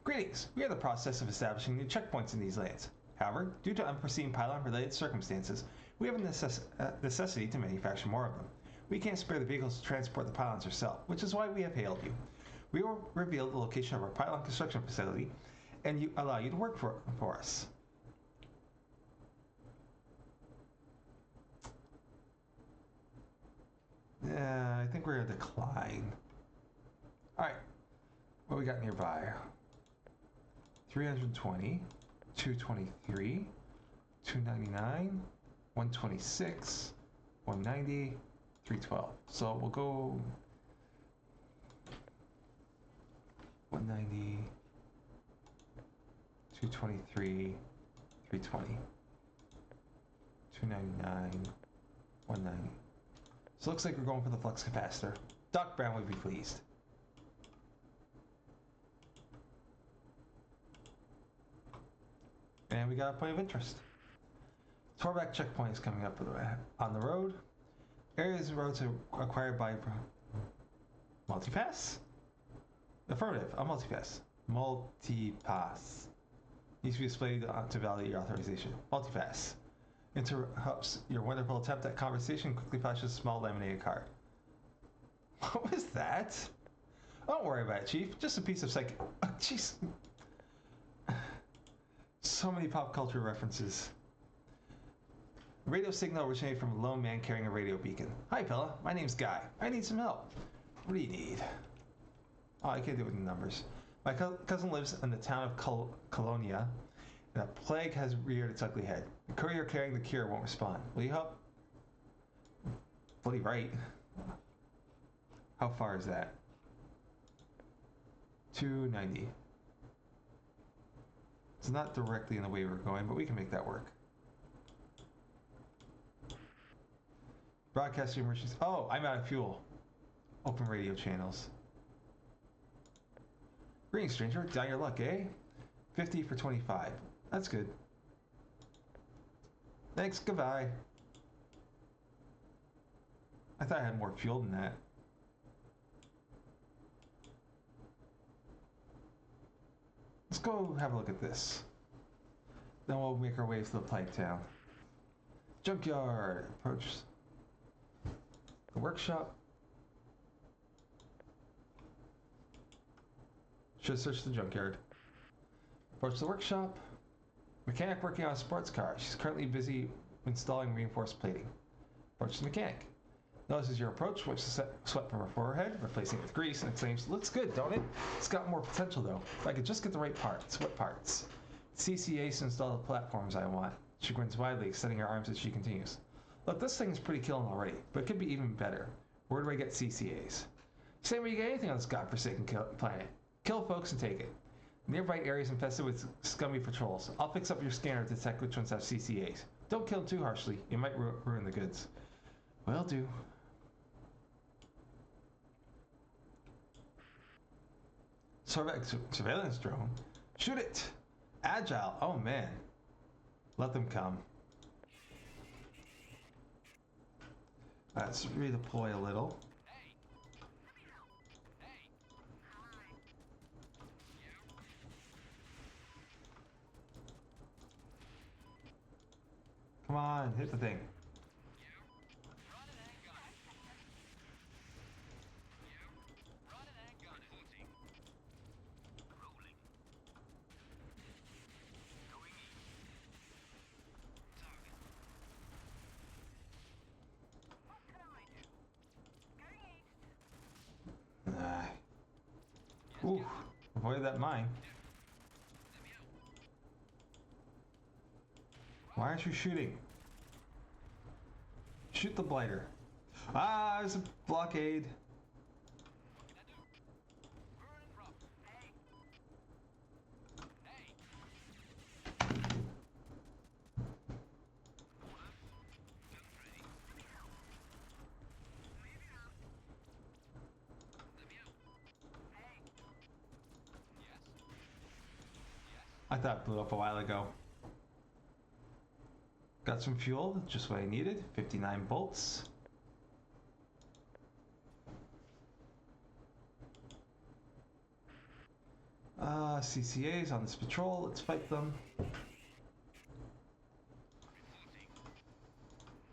Greetings! We are in the process of establishing new checkpoints in these lands. However, due to unforeseen pylon-related circumstances, we have a necessity to manufacture more of them. We can't spare the vehicles to transport the pylons ourselves, which is why we have hailed you. We will reveal the location of our pylon construction facility and allow you to work for us. Yeah, I think we're going to decline. Alright, what we got nearby? 320, 223, 299, 126, 190, 312. So we'll go 190, 223, 320, 299, 190. So it looks like we're going for the flux capacitor. Doc Brown would be pleased. And we got a point of interest. Torvac checkpoint is coming up on the road. Areas and roads are acquired by multipass? Affirmative, a multipass. Multipass. Needs to be displayed to validate your authorization. Multipass. Interrupts your wonderful attempt at conversation, quickly flashes a small laminated card. What was that? Don't worry about it, Chief. Just a piece of psych. Oh, jeez. So many pop culture references. Radio signal originated from a lone man carrying a radio beacon. Hi, Pella. My name's Guy. I need some help. What do you need? Oh, I can't do it with the numbers. My cousin lives in the town of Colonia, and a plague has reared its ugly head. The courier carrying the cure won't respond. Will you help? Bloody right. How far is that? 290. It's not directly in the way we're going, but we can make that work. Broadcast emergency. Oh, I'm out of fuel. Open radio channels. Greetings, stranger. Down your luck, eh? 50 for 25. That's good. Thanks, goodbye. I thought I had more fuel than that. Let's go have a look at this. Then we'll make our way to the pipe town. Junkyard. Approach the workshop. Should search the junkyard. Approach the workshop. Mechanic working on a sports car. She's currently busy installing reinforced plating. Approach the mechanic. Notices your approach, wipes the sweat from her forehead, replacing it with grease, and exclaims, "Looks good, don't it? It's got more potential though. If I could just get the right parts." "What parts?" "CCAs to install the platforms I want." She grins widely, extending her arms as she continues. "Look, this thing is pretty killing already, but it could be even better. Where do I get CCAs?" "Same where you get anything on this godforsaken planet. Kill folks and take it. Nearby areas infested with scummy patrols. I'll fix up your scanner to detect which ones have CCAs. Don't kill them too harshly. It might ruin the goods." "Will do." Surveillance drone? Shoot it! Agile! Oh man. Let them come. Let's redeploy a little. Hey. Hey. Come on, hit the thing. Run it and gun it. Run it and gun it. Rolling. Going east. Target. What can I do? Going east. Ooh, avoided that mine. Let me out. Why aren't you shooting? Shoot the blighter. Ah, there's a blockade. What can I do? Burn and drop. Hey. Hey. Orders. Guns ready. Let me out. Hey. Yes. Yes. I thought it blew up a while ago. Got some fuel, just what I needed. 59 bolts. CCAs on this patrol. Let's fight them. Reporting.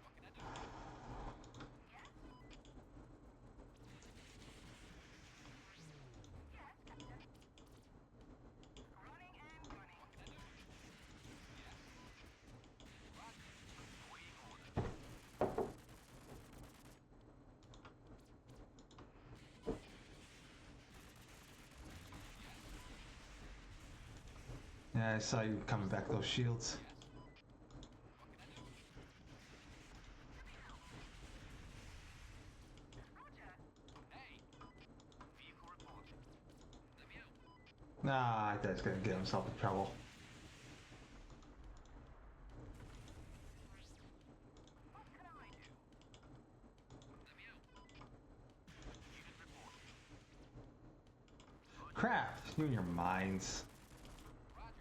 What can I do? Yes, Captain. Running and gunning. What can I do? Yes. Roger. Awaiting order. Yeah, I saw you coming back those shields. Yes. What can I do? Roger. Hey. Vehicle reporting. Let me out. Nah, that guy's gonna get himself in trouble. What can I do? Let me out. Unit reporting. Craft, you and your mines. Roger.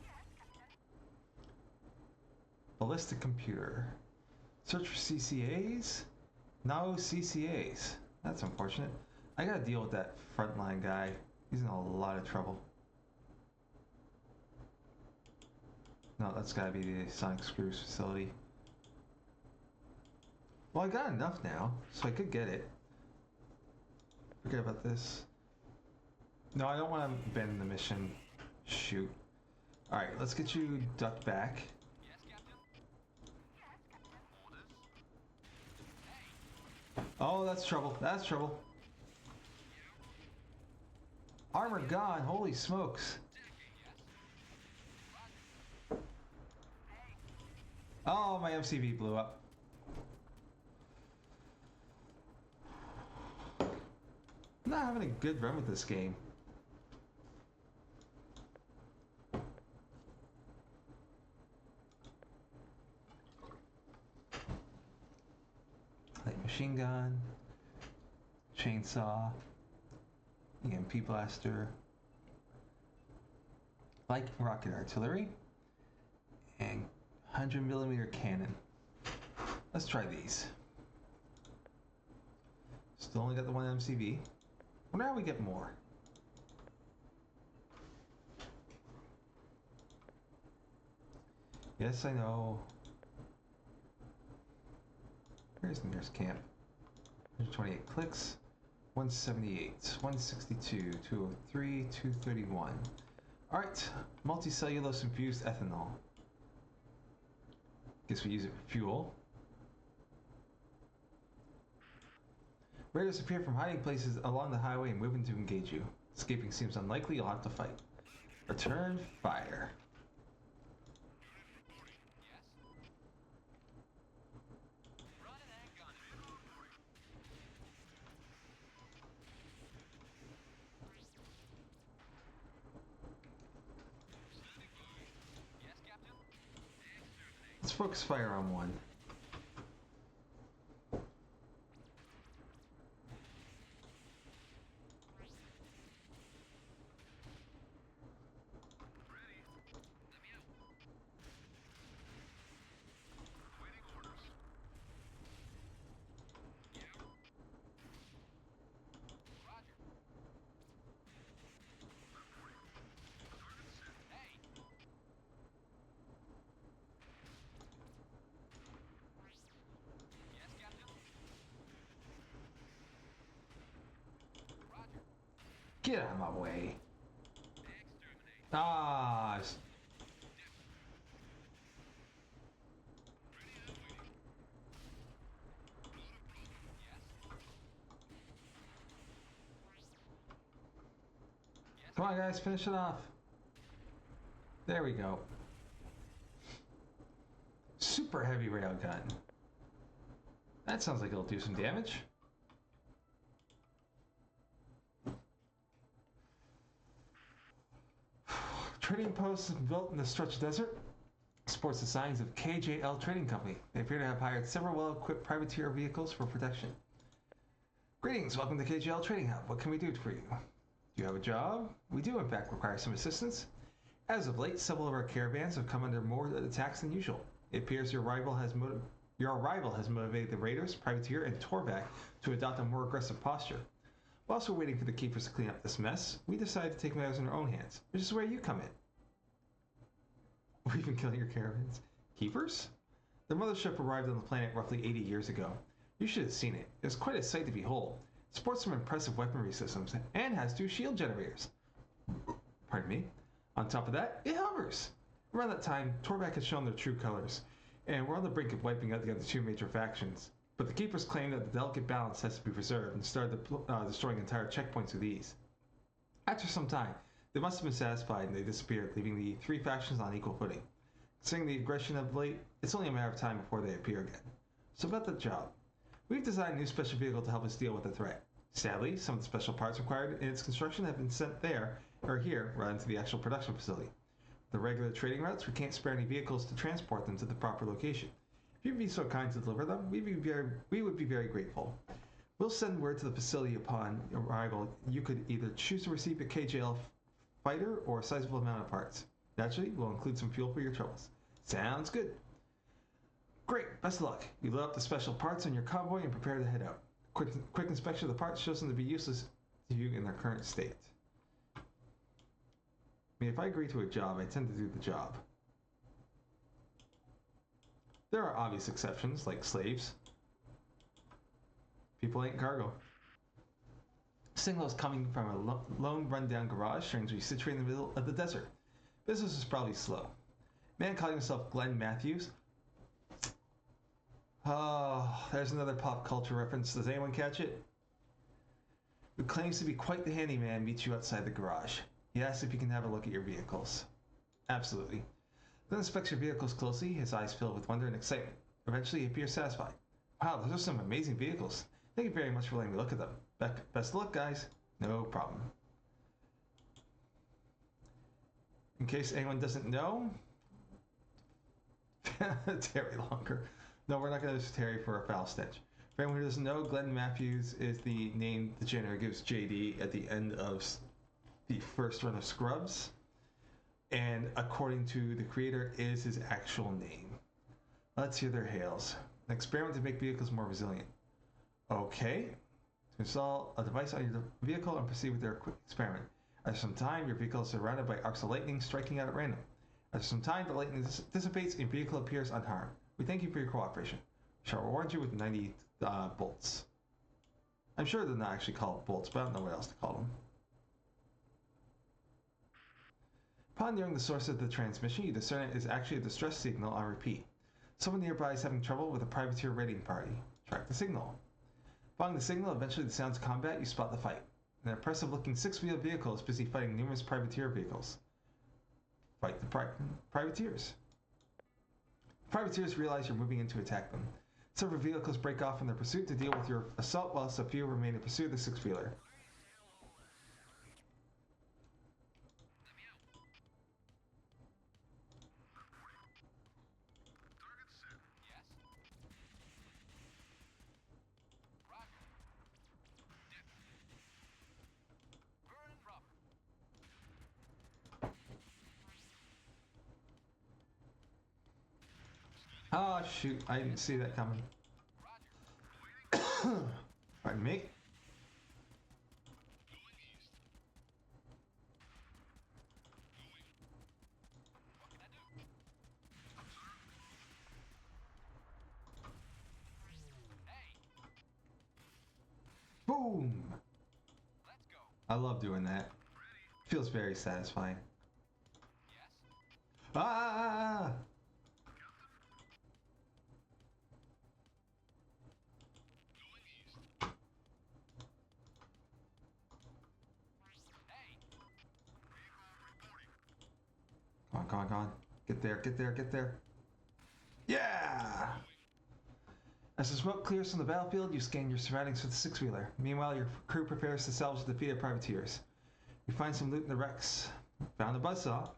Yes, Captain. Ballistic computer. Search for CCAs? No CCAs. That's unfortunate. I gotta deal with that frontline guy. He's in a lot of trouble. No, that's gotta be the Sonic Screws facility. Well, I got enough now, so I could get it. Forget about this. No, I don't want to abandon the mission. Shoot. Alright, let's get you ducked back. Yes, Captain. Yes, Captain. Orders. Oh, that's trouble. That's trouble. Armor gone. Holy smokes. Attacking, yes. Roger. Oh, my MCV blew up. I'm not having a good run with this game. Light machine gun, chainsaw, EMP blaster, light rocket artillery, and 100mm cannon. Let's try these. Still only got the one MCV. Wonder how we get more. Yes, I know. Where's the nearest camp? 128 clicks. 178, 162, 203, 231. Alright, multicellulose infused ethanol. Guess we use it for fuel. Raiders appear from hiding places along the highway and moving to engage you. Escaping seems unlikely, you'll have to fight. Return fire. Let's focus fire on one. Get out of my way. Ah. Come on, guys, finish it off. There we go. Super heavy railgun. That sounds like it'll do some damage. Trading post is built in the stretched desert. Sports the signs of KJL Trading Company. They appear to have hired several well-equipped privateer vehicles for protection. Greetings, welcome to KJL Trading Hub. What can we do for you? Do you have a job? We do, in fact, require some assistance. As of late, several of our caravans have come under more attacks than usual. It appears your arrival has motivated the raiders, privateer, and Torvac to adopt a more aggressive posture. Whilst we're waiting for the keepers to clean up this mess, we decided to take matters in our own hands, which is where you come in. We've been killing your caravans. Keepers? The mothership arrived on the planet roughly 80 years ago. You should have seen it. It was quite a sight to behold. It sports some impressive weaponry systems and has 2 shield generators. Pardon me. On top of that, it hovers. Around that time, Torvac had shown their true colors, and we're on the brink of wiping out the other 2 major factions. But the Keepers claim that the delicate balance has to be preserved and started destroying entire checkpoints with ease. After some time, they must have been satisfied and they disappeared, leaving the 3 factions on equal footing. Considering the aggression of late, it's only a matter of time before they appear again. So about the job. We've designed a new special vehicle to help us deal with the threat. Sadly, some of the special parts required in its construction have been sent there, or here, rather than to the actual production facility. The regular trading routes, we can't spare any vehicles to transport them to the proper location. If you'd be so kind to deliver them, we would be very grateful. We'll send word to the facility upon arrival. You could either choose to receive a KJL fighter or a sizable amount of parts. Naturally, we'll include some fuel for your troubles. Sounds good. Great, best of luck. You load up the special parts on your convoy and prepare to head out. Quick inspection of the parts shows them to be useless to you in their current state. I mean, if I agree to a job, I tend to do the job. There are obvious exceptions, like slaves. People ain't cargo. Signals coming from a lone rundown garage, strangely situated in the middle of the desert. Business is probably slow. Man calling himself Glenn Matthews. Oh, there's another pop culture reference. Does anyone catch it? Who claims to be quite the handyman meets you outside the garage. He asks if you can have a look at your vehicles. Absolutely. Glenn inspects your vehicles closely, his eyes filled with wonder and excitement. Eventually, he appears satisfied. Wow, those are some amazing vehicles. Thank you very much for letting me look at them. Best of luck, guys. No problem. In case anyone doesn't know, Terry Longer. No, we're not going to use Terry for a foul stench. For anyone who doesn't know, Glenn Matthews is the name the janitor gives JD at the end of the first run of Scrubs. And according to the creator, is his actual name. Let's hear their hails. An experiment to make vehicles more resilient. Okay. Install a device on your vehicle and proceed with their quick experiment. After some time, your vehicle is surrounded by arcs of lightning striking out at random. After some time, the lightning dissipates and your vehicle appears unharmed. We thank you for your cooperation. We shall reward you with 90 bolts. I'm sure they're not actually called bolts, but I don't know what else to call them. Upon nearing the source of the transmission, you discern it is actually a distress signal on repeat. Someone nearby is having trouble with a privateer raiding party. Track the signal. Following the signal, eventually the sounds of combat, you spot the fight. An impressive-looking six-wheeled vehicle is busy fighting numerous privateer vehicles. Fight the privateers. Privateers realize you're moving in to attack them. Several vehicles break off in their pursuit to deal with your assault, whilst a few remain in pursuit of the six-wheeler. Oh shoot, I didn't see that coming. Pardon me. Boom! I love doing that. Feels very satisfying. Ah! Come on. Get there, get there, get there. Yeah! As the smoke clears from the battlefield, you scan your surroundings for the six-wheeler. Meanwhile, your crew prepares to salvage the defeated privateers. You find some loot in the wrecks. Found a buzzsaw. A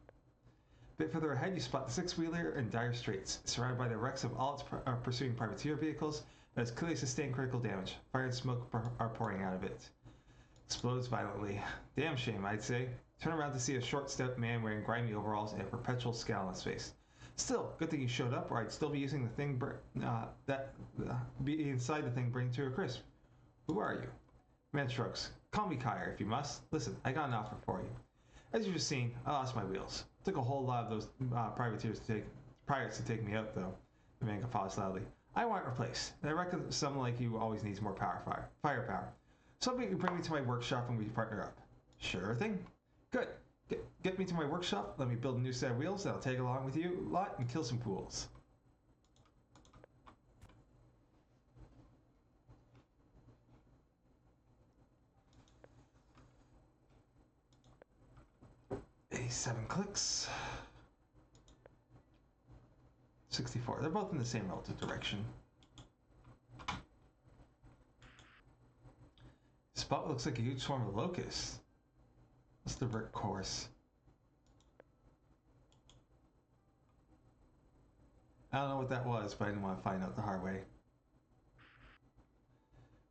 bit further ahead, you spot the six-wheeler in dire straits, surrounded by the wrecks of all its pursuing privateer vehicles, but has clearly sustained critical damage. Fire and smoke are pouring out of it. Explodes violently. Damn shame, I'd say. Turn around to see a short, stout man wearing grimy overalls and a perpetual scowl on his face. Still, good thing you showed up, or I'd still be using the thing be inside the thing bring to a crisp. Who are you? Man shrugs. Call me Kyre if you must. Listen, I got an offer for you. As you've just seen, I lost my wheels. Took a whole lot of those pirates to take me out, though. The man guffaws loudly. I want it replaced, and I reckon someone like you always needs more firepower. Something you bring me to my workshop and we partner up. Sure thing. Good. Get me to my workshop, let me build a new set of wheels that I'll take along with you a lot and kill some fools. $87 clicks. 64. They're both in the same relative direction. Spot looks like a huge swarm of locusts. What's the brick course? I don't know what that was, but I didn't want to find out the hard way.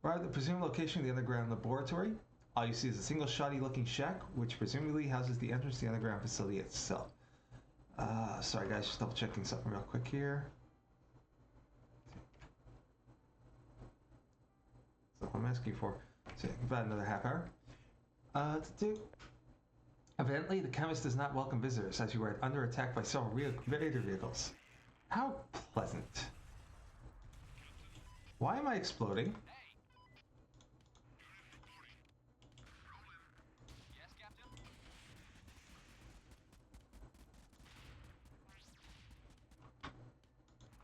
Arrive at the presumed location of the underground laboratory. All you see is a single shoddy looking shack, which presumably houses the entrance to the underground facility itself. Sorry guys, just double checking something real quick here. So I'm asking for about another half hour. Evidently, the chemist does not welcome visitors, as you are under attack by several raider vehicles. How pleasant. Why am I exploding? Yes, Captain?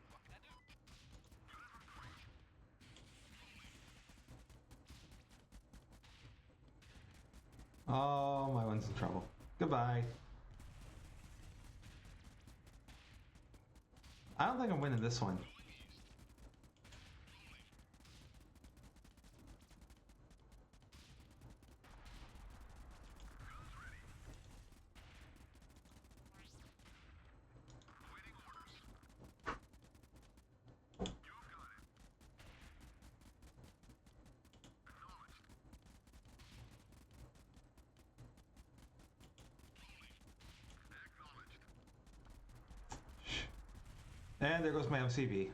What can I do? Oh, my one's in trouble. Goodbye. I don't think I'm winning this one. And there goes my MCV.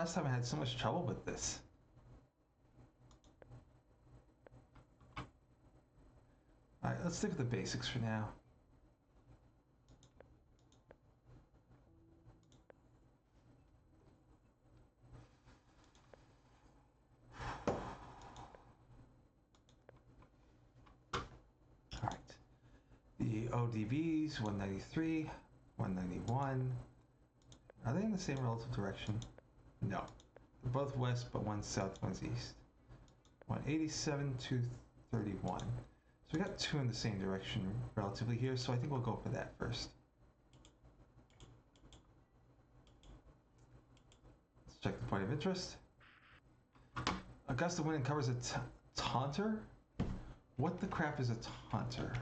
last time I had so much trouble with this? Alright, let's stick with the basics for now. Alright. The ODBs, 193, 191. Are they in the same relative direction? No. They're both west, but one's south, one's east. 187, 231. So we got two in the same direction relatively here, so I think we'll go for that first. Let's check the point of interest. Augusta wind covers a taunter? What the crap is a taunter?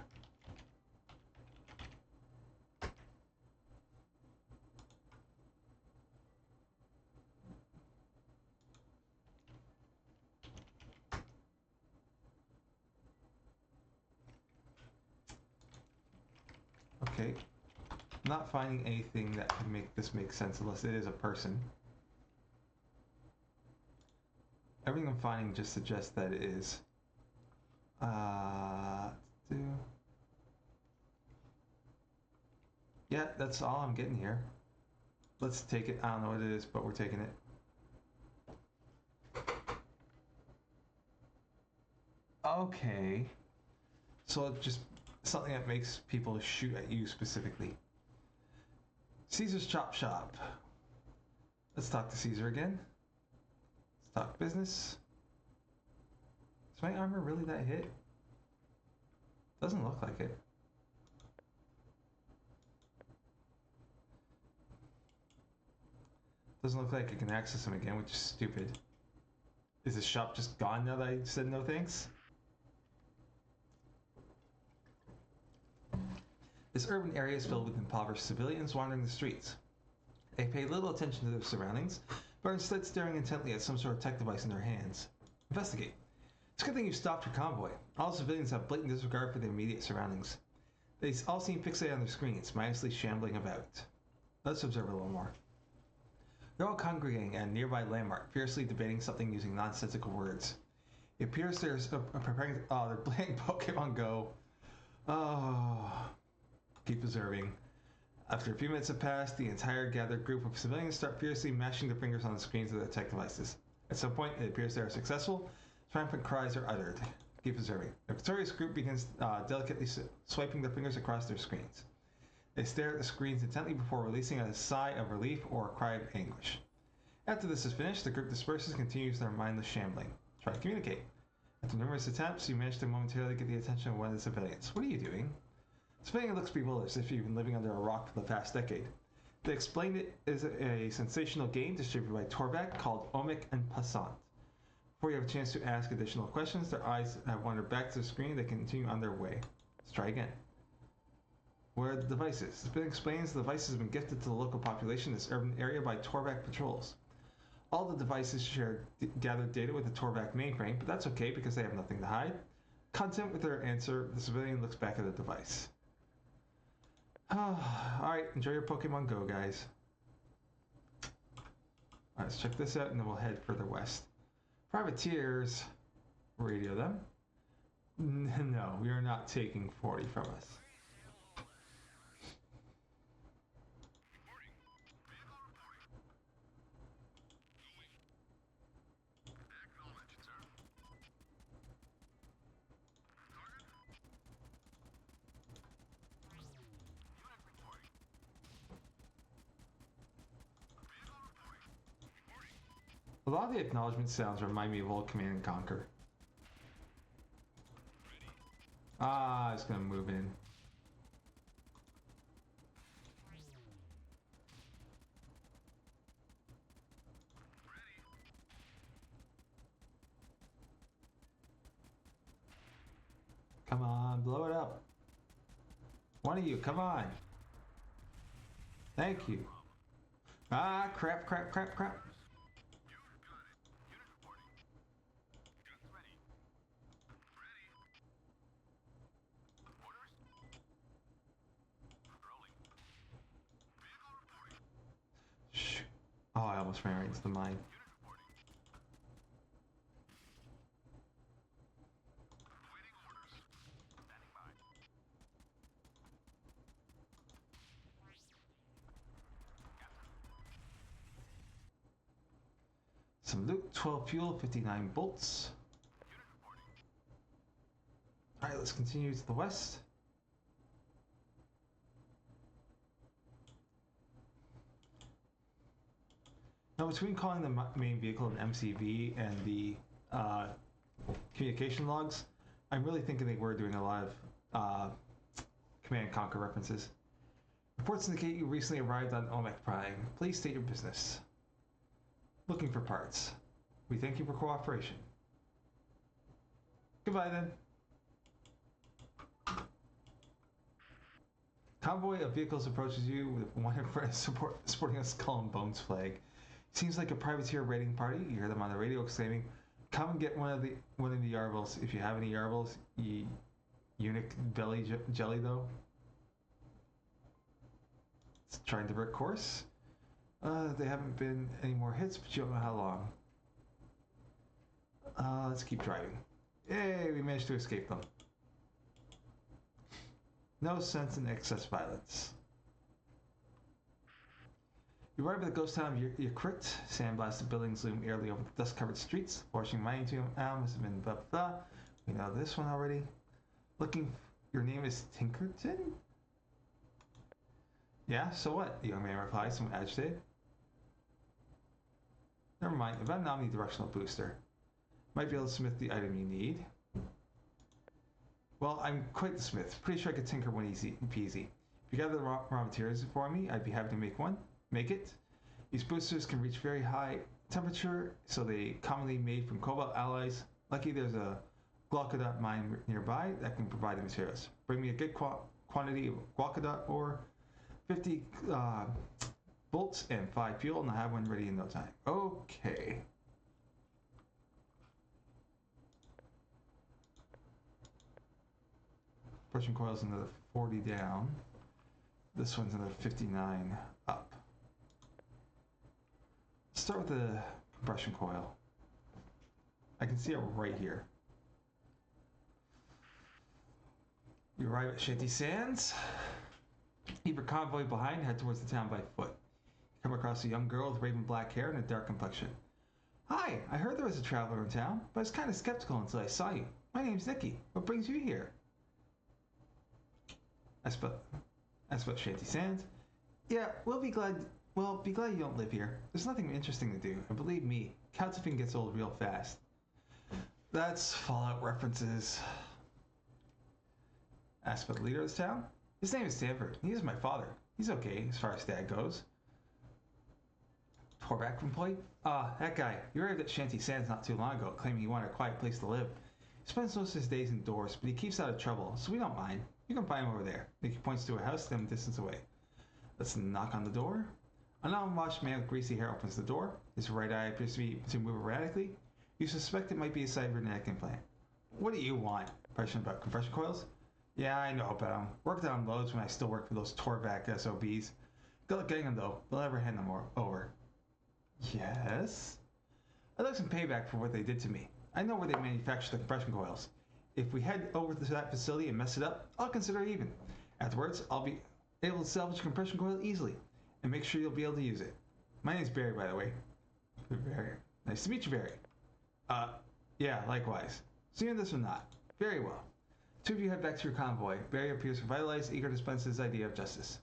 Okay, not finding anything that can make this make sense unless it is a person. Everything I'm finding just suggests that it is. Yeah, that's all I'm getting here. Let's take it. I don't know what it is, but we're taking it. Okay. So it's just something that makes people shoot at you specifically. Caesar's Chop Shop. Let's talk to Caesar again. Let's talk business. Is my armor really that hit? Doesn't look like it. Doesn't look like I can access him again, which is stupid. Is the shop just gone now that I said no thanks? This urban area is filled with impoverished civilians wandering the streets. They pay little attention to their surroundings, but are instead staring intently at some sort of tech device in their hands. Investigate. It's a good thing you stopped your convoy. All civilians have blatant disregard for their immediate surroundings. They all seem fixated on their screens, mindlessly shambling about. Let's observe a little more. They're all congregating at a nearby landmark, fiercely debating something using nonsensical words. It appears they're preparing. They're playing Pokemon Go. Oh. Keep observing. After a few minutes have passed, the entire gathered group of civilians start fiercely mashing their fingers on the screens of their tech devices. At some point, it appears they are successful. Triumphant cries are uttered. Keep observing. The victorious group begins delicately swiping their fingers across their screens. They stare at the screens intently before releasing a sigh of relief or a cry of anguish. After this is finished, the group disperses and continues their mindless shambling. Try to communicate. After numerous attempts, you manage to momentarily get the attention of one of the civilians. What are you doing? The civilian looks bewildered, as if you've been living under a rock for the past decade. They explained it as a sensational game distributed by Torvac called Omic and Passant. Before you have a chance to ask additional questions, their eyes have wandered back to the screen. They continue on their way. Let's try again. Where are the devices? The civilian explains the devices have been gifted to the local population in this urban area by Torvac patrols. All the devices share gathered data with the Torvac mainframe, but that's okay because they have nothing to hide. Content with their answer, the civilian looks back at the device. Alright, enjoy your Pokemon Go, guys. Alright, let's check this out and then we'll head further west. Privateers, radio them. No, we are not taking 40 from us. A lot of the acknowledgement sounds remind me of old Command and Conquer. Ah, it's gonna move in. Come on, blow it up. One of you, come on. Thank you. Ah, crap, crap, crap, crap. Oh, I almost ran right into the mine. Some loot, 12 fuel, 59 bolts. Alright, let's continue to the west. Now, between calling the main vehicle an MCV and the communication logs, I'm really thinking they were doing a lot of Command and Conquer references. Reports indicate you recently arrived on Omek Prime. Please state your business. Looking for parts. We thank you for cooperation. Goodbye then. Convoy of vehicles approaches you with one in front sporting a skull and bones flag. Seems like a privateer raiding party. You hear them on the radio exclaiming, "Come and get one of the yarbles if you have any yarbles, ye eunuch belly jelly though." It's trying to divert course. They haven't been any more hits, but you don't know how long. Let's keep driving. Yay, we managed to escape them. No sense in excess violence. You arrive at the ghost town of Yakrit. Sandblasted buildings loom eerily over the dust-covered streets. Forcing mining to must have been blah blah. We know this one already. Your name is Tinkerton? Yeah, so what? The young man replies, somewhat agitated. Never mind, about an omnidirectional booster. Might be able to smith the item you need. Well, I'm quite the smith. Pretty sure I could tinker one easy peasy. If you gather the raw materials for me, I'd be happy to make it. These boosters can reach very high temperature, so they commonly made from cobalt alloys. Lucky there's a glaucodot mine nearby that can provide the materials. Bring me a good quantity of glaucodot ore, 50 bolts and 5 fuel, and I'll have one ready in no time. Okay. Compression coil's another 40 down. This one's another 59 up. Let's start with the compression coil. I can see it right here. We arrive at Shanty Sands. Leave your convoy behind, head towards the town by foot. You come across a young girl with raven black hair and a dark complexion. Hi, I heard there was a traveler in town, but I was kind of skeptical until I saw you. My name's Nikki. What brings you here? That's about Shanty Sands. Yeah, be glad you don't live here. There's nothing interesting to do, and believe me, couchsurfing gets old real fast. That's Fallout references. Asked about the leader of this town. His name is Stanford. He is my father. He's okay as far as dad goes. Torback employee? That guy. He arrived at Shanty Sands not too long ago, claiming he wanted a quiet place to live. He spends most of his days indoors, but he keeps out of trouble, so we don't mind. You can find him over there. Nicky points to a house some distance away. Let's knock on the door. An unwashed man with greasy hair opens the door. His right eye appears to move erratically. You suspect it might be a cybernetic implant. What do you want? Question about compression coils? Yeah, I know about them. Worked on loads when I still worked for those Torvac SOBs. Good luck getting them though. They'll never hand them over. Yes? I'd like some payback for what they did to me. I know where they manufacture the compression coils. If we head over to that facility and mess it up, I'll consider it even. Afterwards, I'll be able to salvage a compression coil easily and make sure you'll be able to use it. My name's Barry, by the way. Barry. Nice to meet you, Barry. Yeah, likewise. See you in this or not. Very well. Two of you head back to your convoy. Barry appears revitalized, eager to dispense his idea of justice.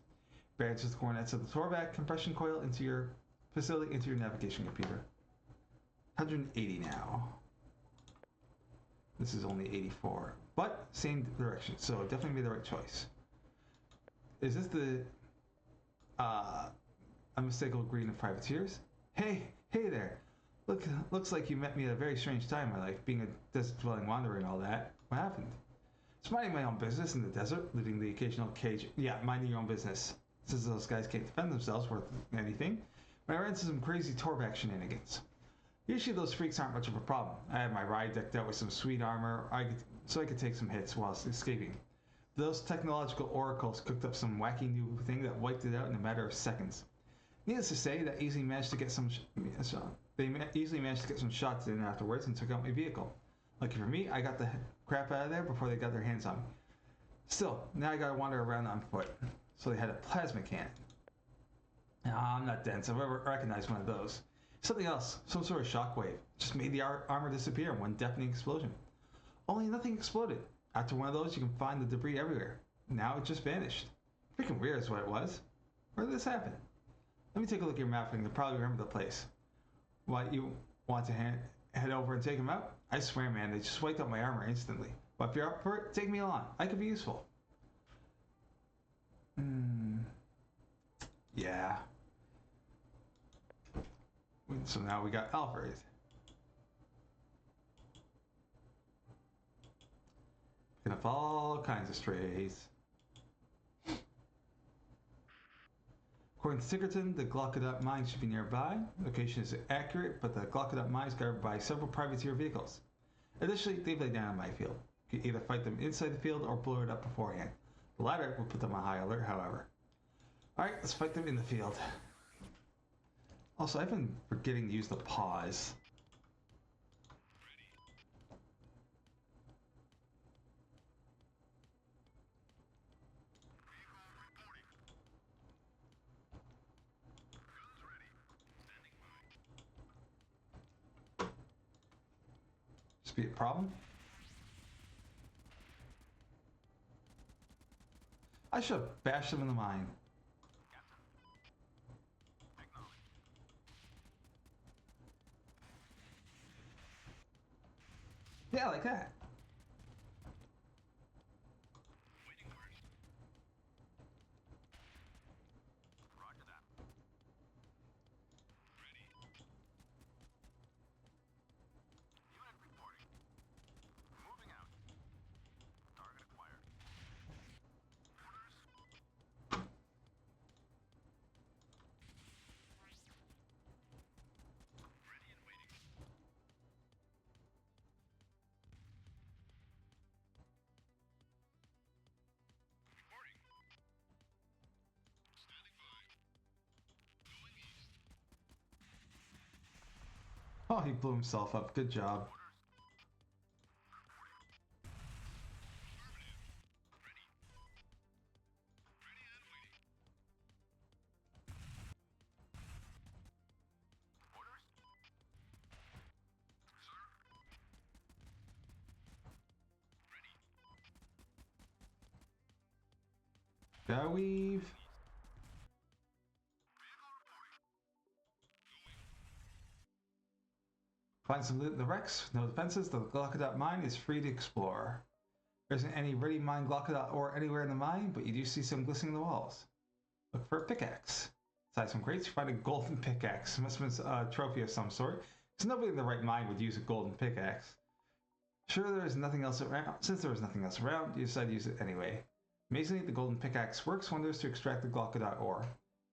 Barry enters the coordinates of the Torvac compression coil into your facility, into your navigation computer. 180 now. This is only 84, but same direction, so definitely made the right choice. Is this the unmistakable greeting of privateers? Hey there. Looks like you met me at a very strange time in my life, being a desert-dwelling wanderer and all that. What happened? Just minding my own business in the desert, looting the occasional cage. Yeah, minding your own business. Since those guys can't defend themselves worth anything, but I ran into some crazy Torvac shenanigans. Usually those freaks aren't much of a problem. I had my ride decked out with some sweet armor, so I could take some hits while escaping. Those technological oracles cooked up some wacky new thing that wiped it out in a matter of seconds. Needless to say, that easily managed to get some. Easily managed to get some shots in afterwards and took out my vehicle. Lucky for me, I got the crap out of there before they got their hands on me. Still, now I gotta wander around on foot. So they had a plasma cannon. Nah, I'm not dense. I've ever recognized one of those. Something else, some sort of shockwave. Just made the armor disappear in one deafening explosion. Only nothing exploded. After one of those, you can find the debris everywhere. Now it just vanished. Freaking weird is what it was. Where did this happen? Let me take a look at your map and you'll probably remember the place. What, you want to head over and take them out? I swear, man, they just wiped out my armor instantly. But if you're up for it, take me along. I could be useful. Yeah. So now we got Alfred. Picking up all kinds of strays. According to Tinkerton, the Glockadat mine should be nearby. Location is accurate, but the Glockadat mine is guarded by several privateer vehicles. Additionally, they've laid down a minefield. You can either fight them inside the field or blow it up beforehand. The latter will put them on high alert, however. Alright, let's fight them in the field. Also, I've been forgetting to use the pause. Just be a problem? I should have bashed them in the mine. Yeah, like that. Oh, he blew himself up. Good job. Gotta weave. Find some loot in the wrecks. No defenses. The Glockadat mine is free to explore. There isn't any ready mine Glockadat ore anywhere in the mine, but you do see some glistening in the walls. Look for a pickaxe. Inside some crates, you find a golden pickaxe. It must have been a trophy of some sort, because nobody in the right mind would use a golden pickaxe. Sure, there is nothing else around. Since there was nothing else around, you decide to use it anyway. Amazingly, the golden pickaxe works wonders to extract the Glockadat ore.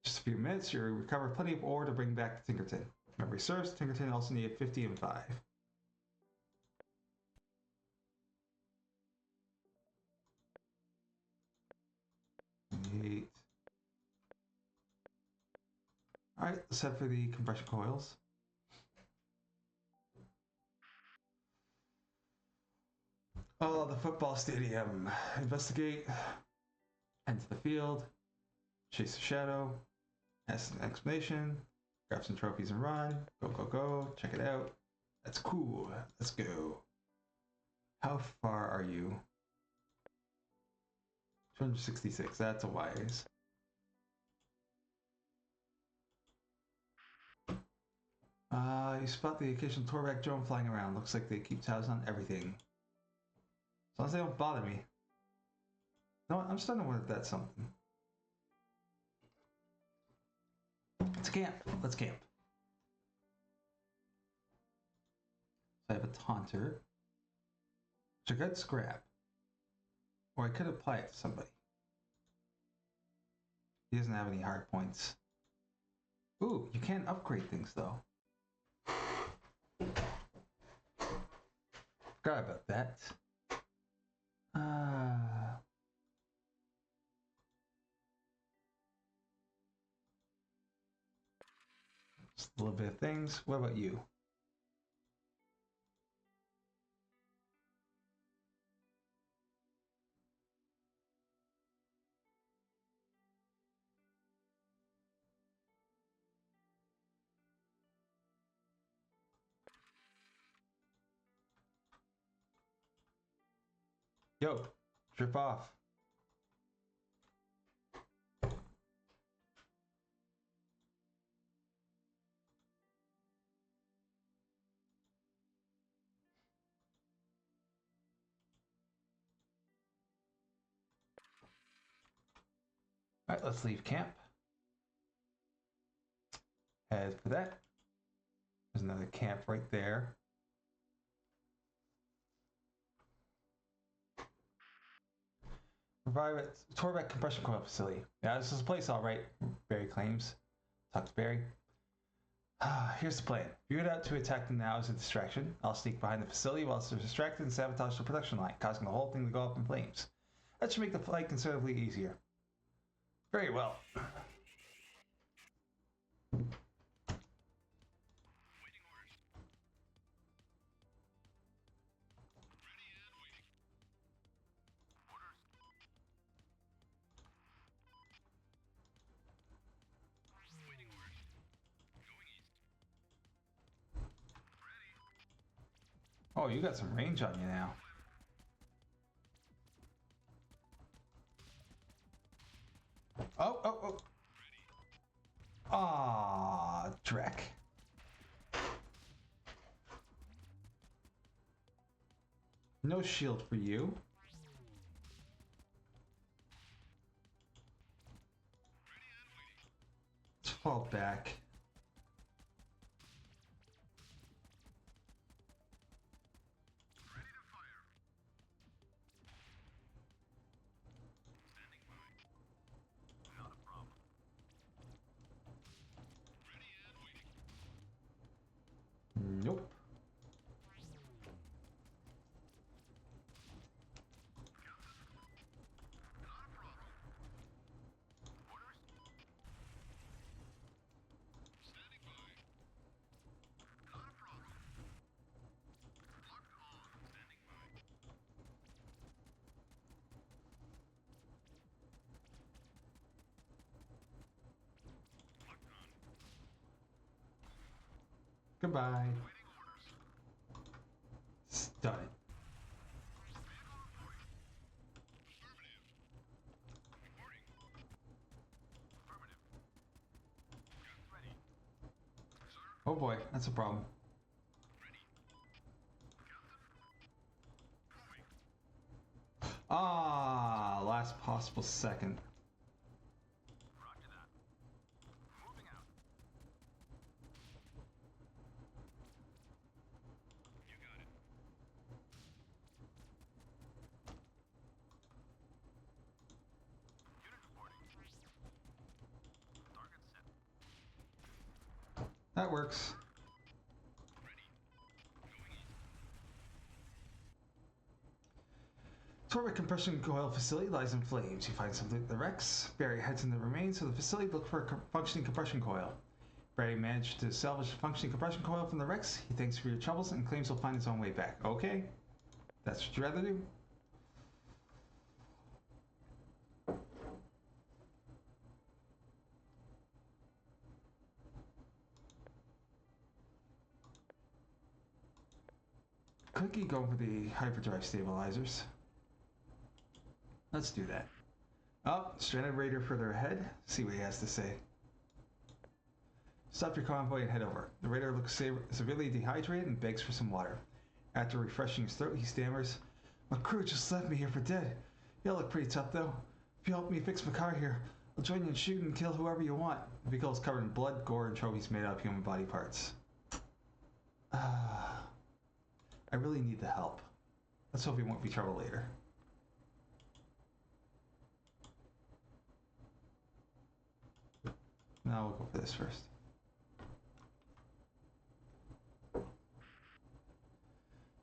Just a few minutes, you recover plenty of ore to bring back to Tinkerton. If memory serves, Tinkerton also needed 50 and 5. Alright, let's head for the compression coils. Oh, the football stadium. Investigate. Enter the field. Chase the shadow. Ask an explanation. Grab some trophies and run. Go, go, go. Check it out. That's cool. Let's go. How far are you? 266. That's a wise. You spot the occasional Torvac drone flying around. Looks like they keep tabs on everything. As long as they don't bother me. No, I'm starting to wonder if that's something. Let's camp. Let's camp. So I have a taunter. Which I could scrap. Or I could apply it to somebody. He doesn't have any hard points. Ooh, you can upgrade things though. Forgot about that. things. What about you? Yo, trip off. All right, let's leave camp. Head for that. There's another camp right there. Provide Torbeck compression coil facility. Yeah, this is a place, all right. Barry claims. Talk to Barry. Here's the plan. View it out to attack them now as a distraction. I'll sneak behind the facility whilst they're distracted and sabotage the production line, causing the whole thing to go up in flames. That should make the flight considerably easier. Very well. Oh, you got some range on you now. Oh, oh, oh. Ah, Drek. No shield for you. Let's fall back. Nope. Goodbye. Stun it. Oh boy, that's a problem. Ah, last possible second. Roger that. Moving out. You got it. Unit reporting. Target set. That works. Torbeck compression coil facility lies in flames. You find something at the wrecks. Barry heads in the remains of the facility to look for a functioning compression coil. Barry managed to salvage a functioning compression coil from the wrecks. He thanks for your troubles and claims he'll find his own way back. Okay, that's what you'd rather do. Cookie going for the hyperdrive stabilizers. Let's do that. Oh, stranded raider further ahead. See what he has to say. Stop your convoy and head over. The raider looks severely dehydrated and begs for some water. After refreshing his throat, he stammers, "My crew just left me here for dead. You look pretty tough though. If you help me fix my car here, I'll join you in shooting and kill whoever you want." The vehicle is covered in blood, gore, and trophies made out of human body parts. I really need the help. Let's hope he won't be trouble later. Now we'll go for this first.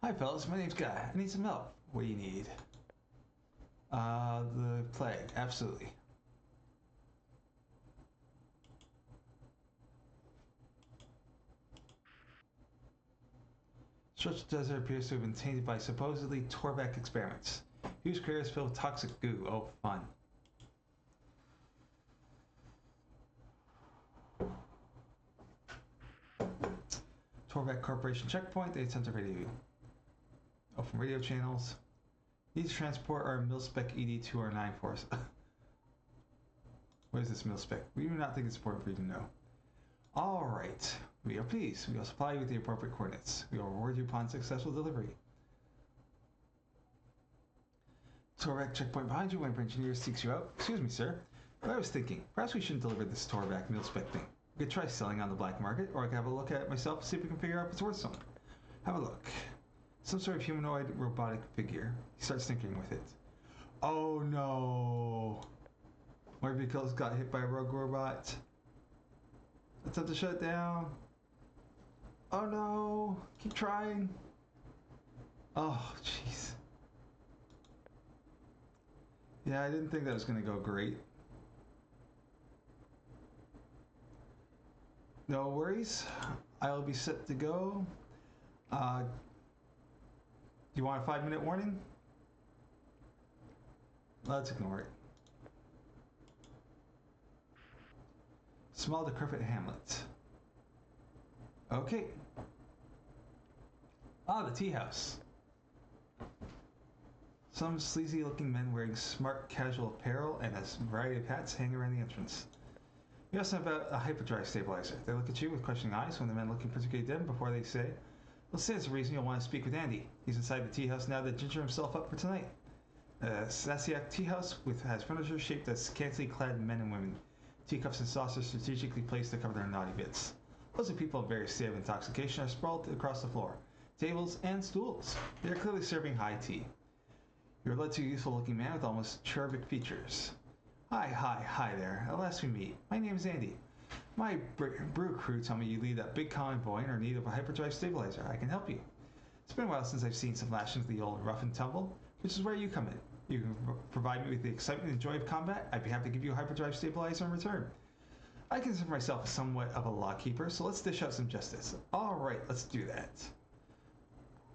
Hi fellas, my name's Guy. I need some help. What do you need? The plague, absolutely. Stretch Desert appears to have been tainted by supposedly Torvak experiments. Huge craters filled with toxic goo. Oh, fun. Torvak Corporation checkpoint. They attempt to radio you. Open radio channels. Need to transport our mil-spec ED2R9 for us. What is this mil-spec? We do not think it's important for you to know. Alright. We are pleased. We will supply you with the appropriate coordinates. We will reward you upon successful delivery. Torvak checkpoint behind you. One of our engineers seeks you out. Excuse me, sir. But I was thinking, perhaps we shouldn't deliver this Torvak mil-spec thing. We could try selling on the black market, or I could have a look at it myself and see if we can figure out if it's worth something. Have a look. Some sort of humanoid robotic figure. He starts tinkering with it. Oh no! My vehicles got hit by a rogue robot. Attempt to shut it down. Oh no! Keep trying. Oh, jeez. Yeah, I didn't think that was going to go great. No worries. I'll be set to go. Do you want a 5-minute warning? Let's ignore it. Small decrepit hamlet. Okay. Ah, the tea house. Some sleazy looking men wearing smart casual apparel and a variety of hats hang around the entrance. We also have a hyperdrive stabilizer. They look at you with questioning eyes when the men looking particularly dim before they say, "Well, say it's a reason you'll want to speak with Andy. He's inside the tea house now to ginger himself up for tonight." Sasiak tea house has furniture shaped as scantily clad men and women. Teacups and saucers strategically placed to cover their naughty bits. Lots of people in various state of intoxication are sprawled across the floor. Tables and stools. They are clearly serving high tea. You are led to a youthful looking man with almost cherubic features. Hi there. At last we meet. My name is Andy. My brew crew tell me you lead that big convoy and are in need of a hyperdrive stabilizer. I can help you. It's been a while since I've seen some lashings of the old rough and tumble, which is where you come in. You can provide me with the excitement and joy of combat. I'd be happy to give you a hyperdrive stabilizer in return. I consider myself somewhat of a lawkeeper, so let's dish out some justice. Alright, let's do that.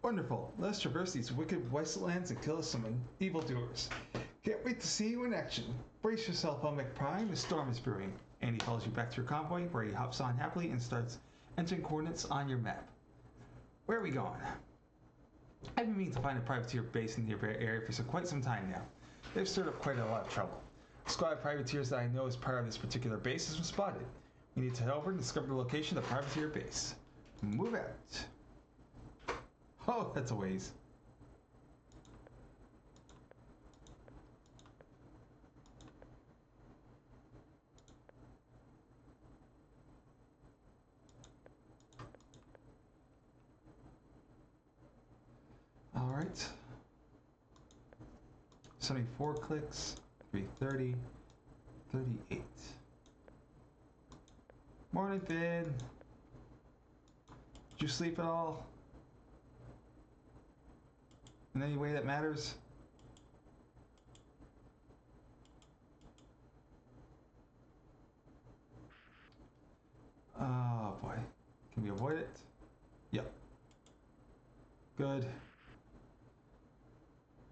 Wonderful. Let's traverse these wicked wastelands and kill some evildoers. Can't wait to see you in action. Brace yourself, Omek Prime. The storm is brewing. Andy follows you back to your convoy, where he hops on happily and starts entering coordinates on your map. Where are we going? I've been meaning to find a privateer base in the nearby area for quite some time now. They've stirred up quite a lot of trouble. A squad of privateers that I know is part of this particular base has been spotted. We need to head over and discover the location of the privateer base. Move out. Oh, that's a ways. All right. 74 clicks, 330, 38. Morning, Finn. Did you sleep at all? In any way that matters? Oh boy. Can we avoid it? Yep. Good.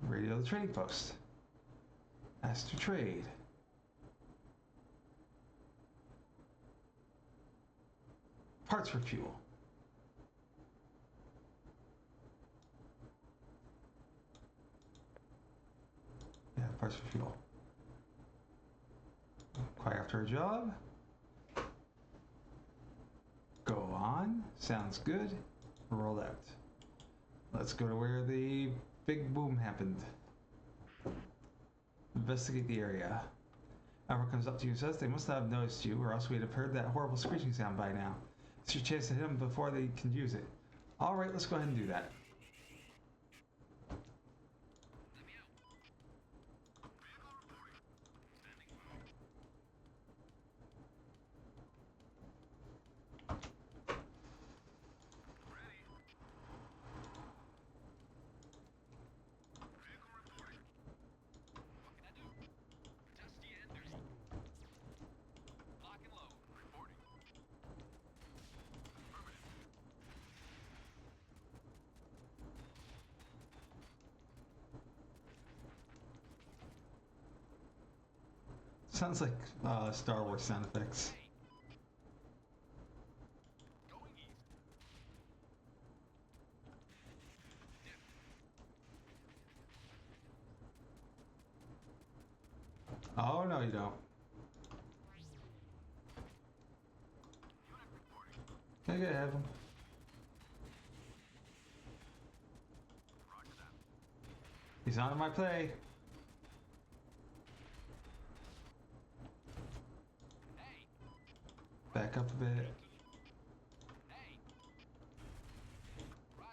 Radio the trading post. Ask to trade. Parts for fuel. Yeah, parts for fuel. Quiet after a job. Go on. Sounds good. Roll out. Let's go to where the big boom happened. Investigate the area. Alpha comes up to you and says they must not have noticed you, or else we'd have heard that horrible screeching sound by now. It's your chance to hit them before they can use it. Alright, let's go ahead and do that. Sounds like Star Wars sound effects. Going easy. Oh no, you don't. Unit reporting. Can I get ahead of him? Roger that. He's on my play. Hey. Back up a bit. Hey. Roger.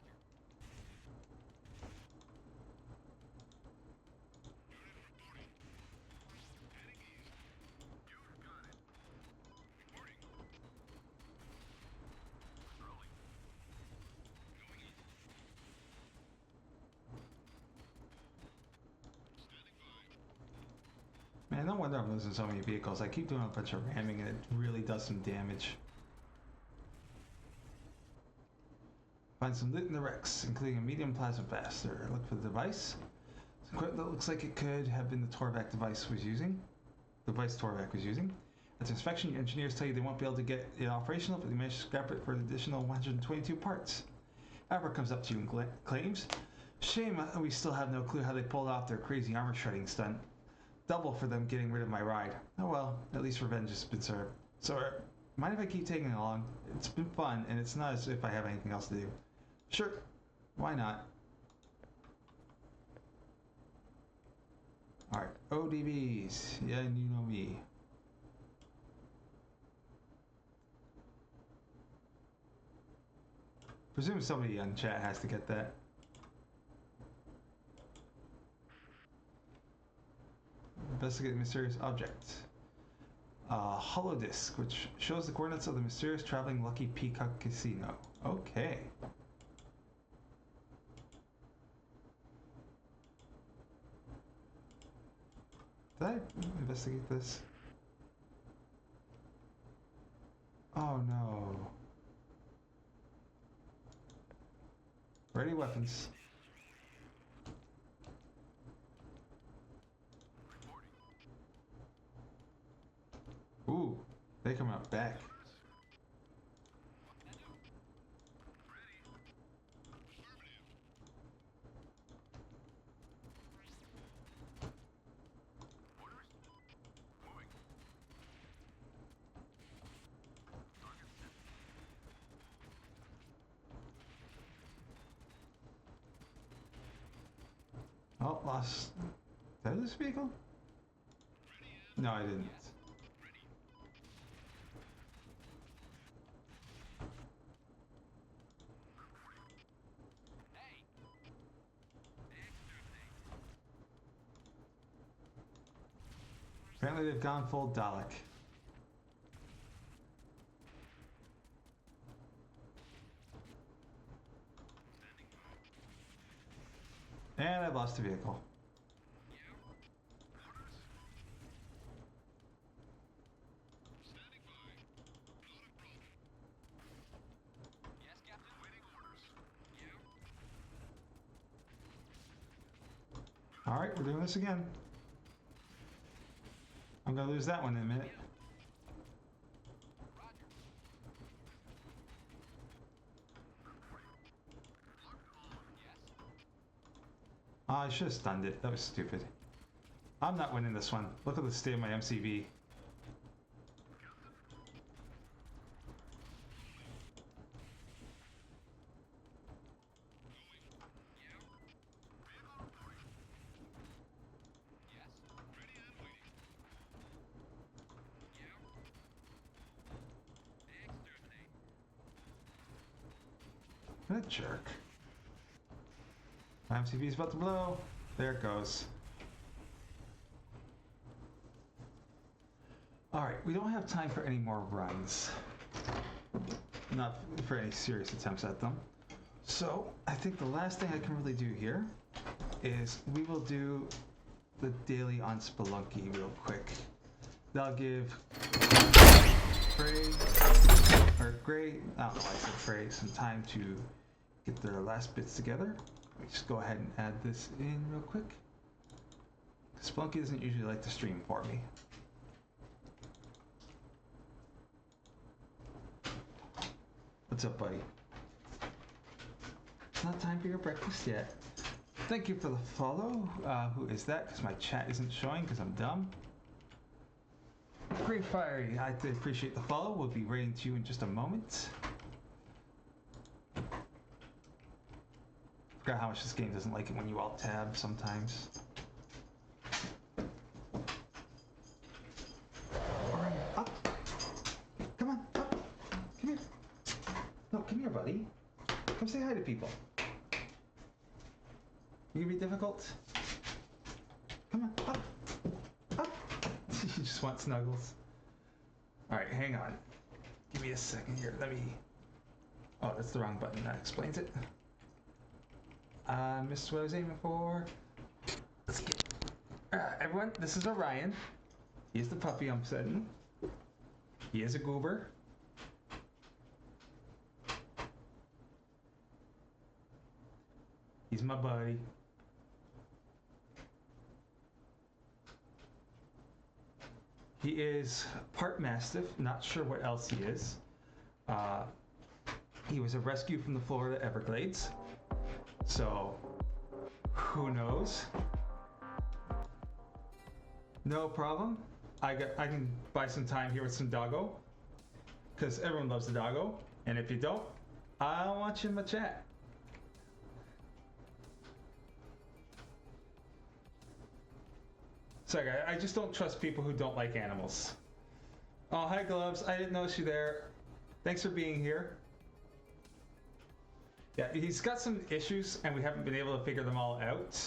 Man, no wonder I'm losing so many vehicles. I keep doing a bunch of ramming and it really does some damage. Find some loot in the wrecks, including a medium plasma blaster. Look for the device. It's equipment that looks like it could have been the Torvac device was using. The device Torvac was using. At inspection, your engineers tell you they won't be able to get it operational, but they managed to scrap it for an additional 122 parts. Albert comes up to you and claims, "Shame we still have no clue how they pulled off their crazy armor shredding stunt. Double for them getting rid of my ride. Oh well, at least revenge has been served. So, mind if I keep taking along? It's been fun, and it's not as if I have anything else to do." Sure, why not? Alright, ODBs. Yeah, and you know me. Presume somebody on chat has to get that. Investigate the mysterious object. Holodisc, which shows the coordinates of the mysterious traveling Lucky Peacock Casino. Okay. Did I investigate this? Oh no. Ready weapons. Ooh, they come out back. Oh, lost. Did I lose a vehicle? No, I didn't. Hey. Apparently they've gone full Dalek. And I've lost a vehicle. Yes, Captain. Waiting orders. Yeah. Alright, we're doing this again. I'm gonna lose that one in a minute. Roger. Yes. Oh, I should have stunned it. That was stupid. I'm not winning this one. Look at the state of my MCV. Yes. Ready and waiting. Yeah. Exterminate. What a jerk. My MCV is about to blow. There it goes. Alright, we don't have time for any more runs. Not for any serious attempts at them. So, I think the last thing I can really do here is we will do the daily on Spelunky real quick. That'll give Frey, or Gray, I don't know why I said Frey, some time to get their last bits together. Let me just go ahead and add this in real quick. Spelunky doesn't usually like to stream for me. What's up, buddy? It's not time for your breakfast yet. Thank you for the follow. Who is that? Because my chat isn't showing because I'm dumb. Great Fiery, I appreciate the follow. We'll be rating to you in just a moment. Forgot how much this game doesn't like it when you alt tab sometimes. Alright, up. Come on, up. Come here. No, come here, buddy. Come say hi to people. You gonna be difficult? Come on, up. Up. You just want snuggles. Alright, hang on. Give me a second here. Let me... Oh, that's the wrong button. That explains it. Missed what I was aiming for. Let's get... everyone, this is Orion. He's the puppy I'm setting. He is a goober. He's my buddy. He is part Mastiff, not sure what else he is. He was a rescue from the Florida Everglades. So, who knows? No problem. I can buy some time here with some doggo. Because everyone loves the doggo. And if you don't, I don't want you in my chat. Sorry, I just don't trust people who don't like animals. Oh, hi, Gloves. I didn't notice you there. Thanks for being here. Yeah, he's got some issues, and we haven't been able to figure them all out.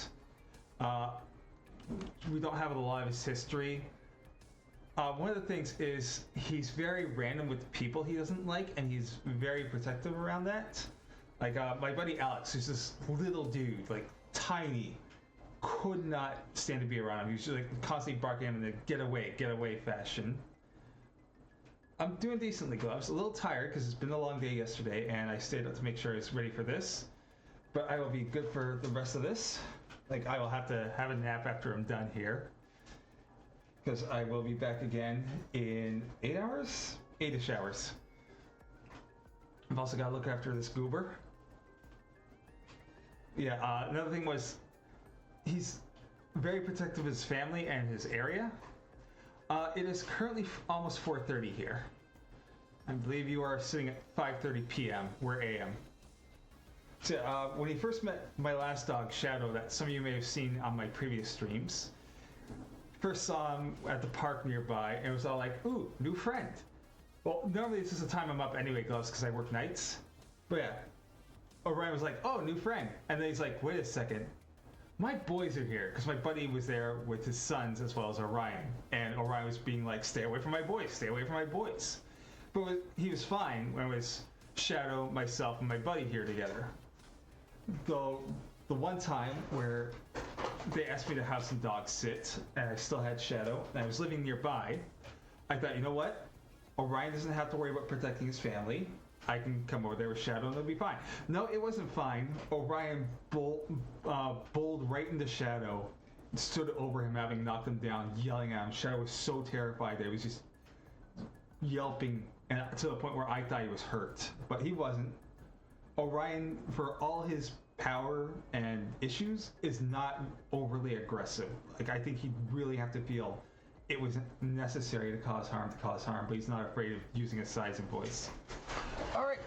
We don't have a lot of his history. One of the things is he's very random with people he doesn't like, and he's very protective around that. Like my buddy Alex, who's this little dude, like tiny, could not stand to be around him. He was just like constantly barking at him in a get away fashion. I'm doing decently, Gloves. A little tired because it's been a long day yesterday, and I stayed up to make sure I was ready for this. But I will be good for the rest of this. Like, I will have to have a nap after I'm done here, because I will be back again in 8 hours? 8-ish hours. I've also got to look after this goober. Yeah, another thing was, he's very protective of his family and his area. It is currently almost 4:30 here. I believe you are sitting at 5:30 p.m. We're a.m. So when he first met my last dog, Shadow, that some of you may have seen on my previous streams, first saw him at the park nearby, and it was all like, ooh, new friend. Well, normally this is the time I'm up anyway, Gloves, because I work nights. But yeah, Orion was like, oh, new friend. And then he's like, wait a second. My boys are here, because my buddy was there with his sons as well as Orion. And Orion was being like, stay away from my boys, stay away from my boys. But he was fine when it was Shadow, myself, and my buddy here together. Though the one time where they asked me to have some dogs sit, and I still had Shadow, and I was living nearby, I thought, you know what? Orion doesn't have to worry about protecting his family. I can come over there with Shadow and it'll be fine. No, it wasn't fine. Orion bowled right into Shadow, stood over him, having knocked him down, yelling at him. Shadow was so terrified that he was just yelping, and to the point where I thought he was hurt, but he wasn't. Orion, for all his power and issues, is not overly aggressive. Like, I think he'd really have to feel it was necessary to cause harm, but he's not afraid of using his size and voice. All right,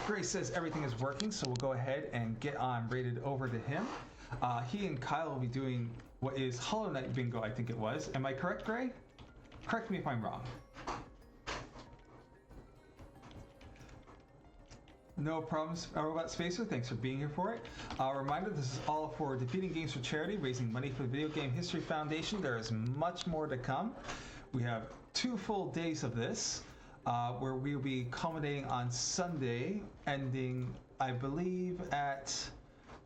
Grace says everything is working, so we'll go ahead and get on rated over to him. He and Kyle will be doing what is Hollow Knight Bingo, I think it was. Am I correct, Gray? Correct me if I'm wrong. No problems, Robot Spacer. Thanks for being here for it. Reminder, this is all for Defeating Games for Charity, raising money for the Video Game History Foundation. There is much more to come. We have 2 full days of this, where we will be culminating on Sunday, ending, I believe, at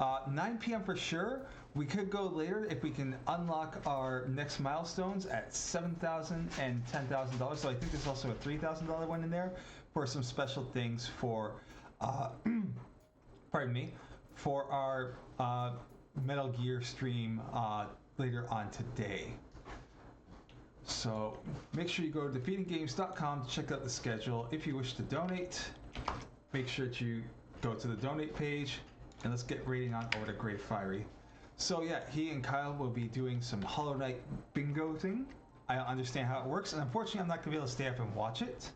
9 p.m. for sure. We could go later if we can unlock our next milestones at $7,000 and $10,000. So I think there's also a $3,000 one in there for some special things for pardon me, for our Metal Gear stream later on today. So make sure you go to defeatinggames.com to check out the schedule if you wish to donate. make sure to go to the donate page, and let's get raiding on over to Great Fiery. So yeah, he and Kyle will be doing some Hollow Knight bingo thing. I don't understand how it works, and unfortunately I'm not going to be able to stay up and watch it.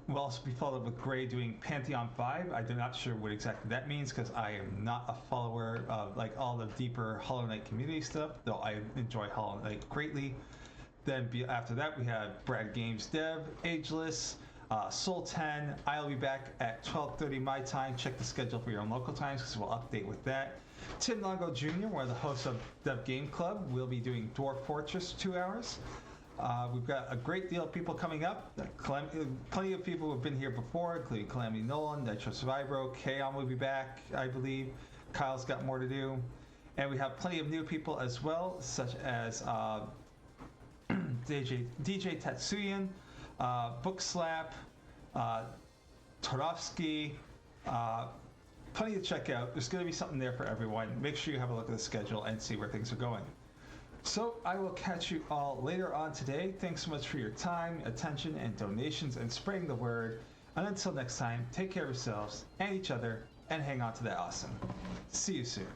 We'll also be followed with Gray doing Pantheon 5. I'm not sure what exactly that means because I am not a follower of like all the deeper Hollow Knight community stuff, though I enjoy Hollow Knight greatly. Then after that we have Brad Games Dev, Ageless, Soul 10. I'll be back at 12:30 my time. Check the schedule for your own local times because we'll update with that. Tim Longo Jr., one of the hosts of Dev Game Club, will be doing Dwarf Fortress 2 hours. We've got a great deal of people coming up. Plenty of people who have been here before, including Calamity Nolan, Nitro Survivor, Kaon will be back, I believe. Kyle's got more to do. And we have plenty of new people as well, such as DJ Tatsuyan, Bookslap, Torovsky, plenty to check out. There's going to be something there for everyone. Make sure you have a look at the schedule and see where things are going. So I will catch you all later on today. Thanks so much for your time, attention, and donations and spreading the word. And until next time, take care of yourselves and each other and hang on to that awesome. See you soon.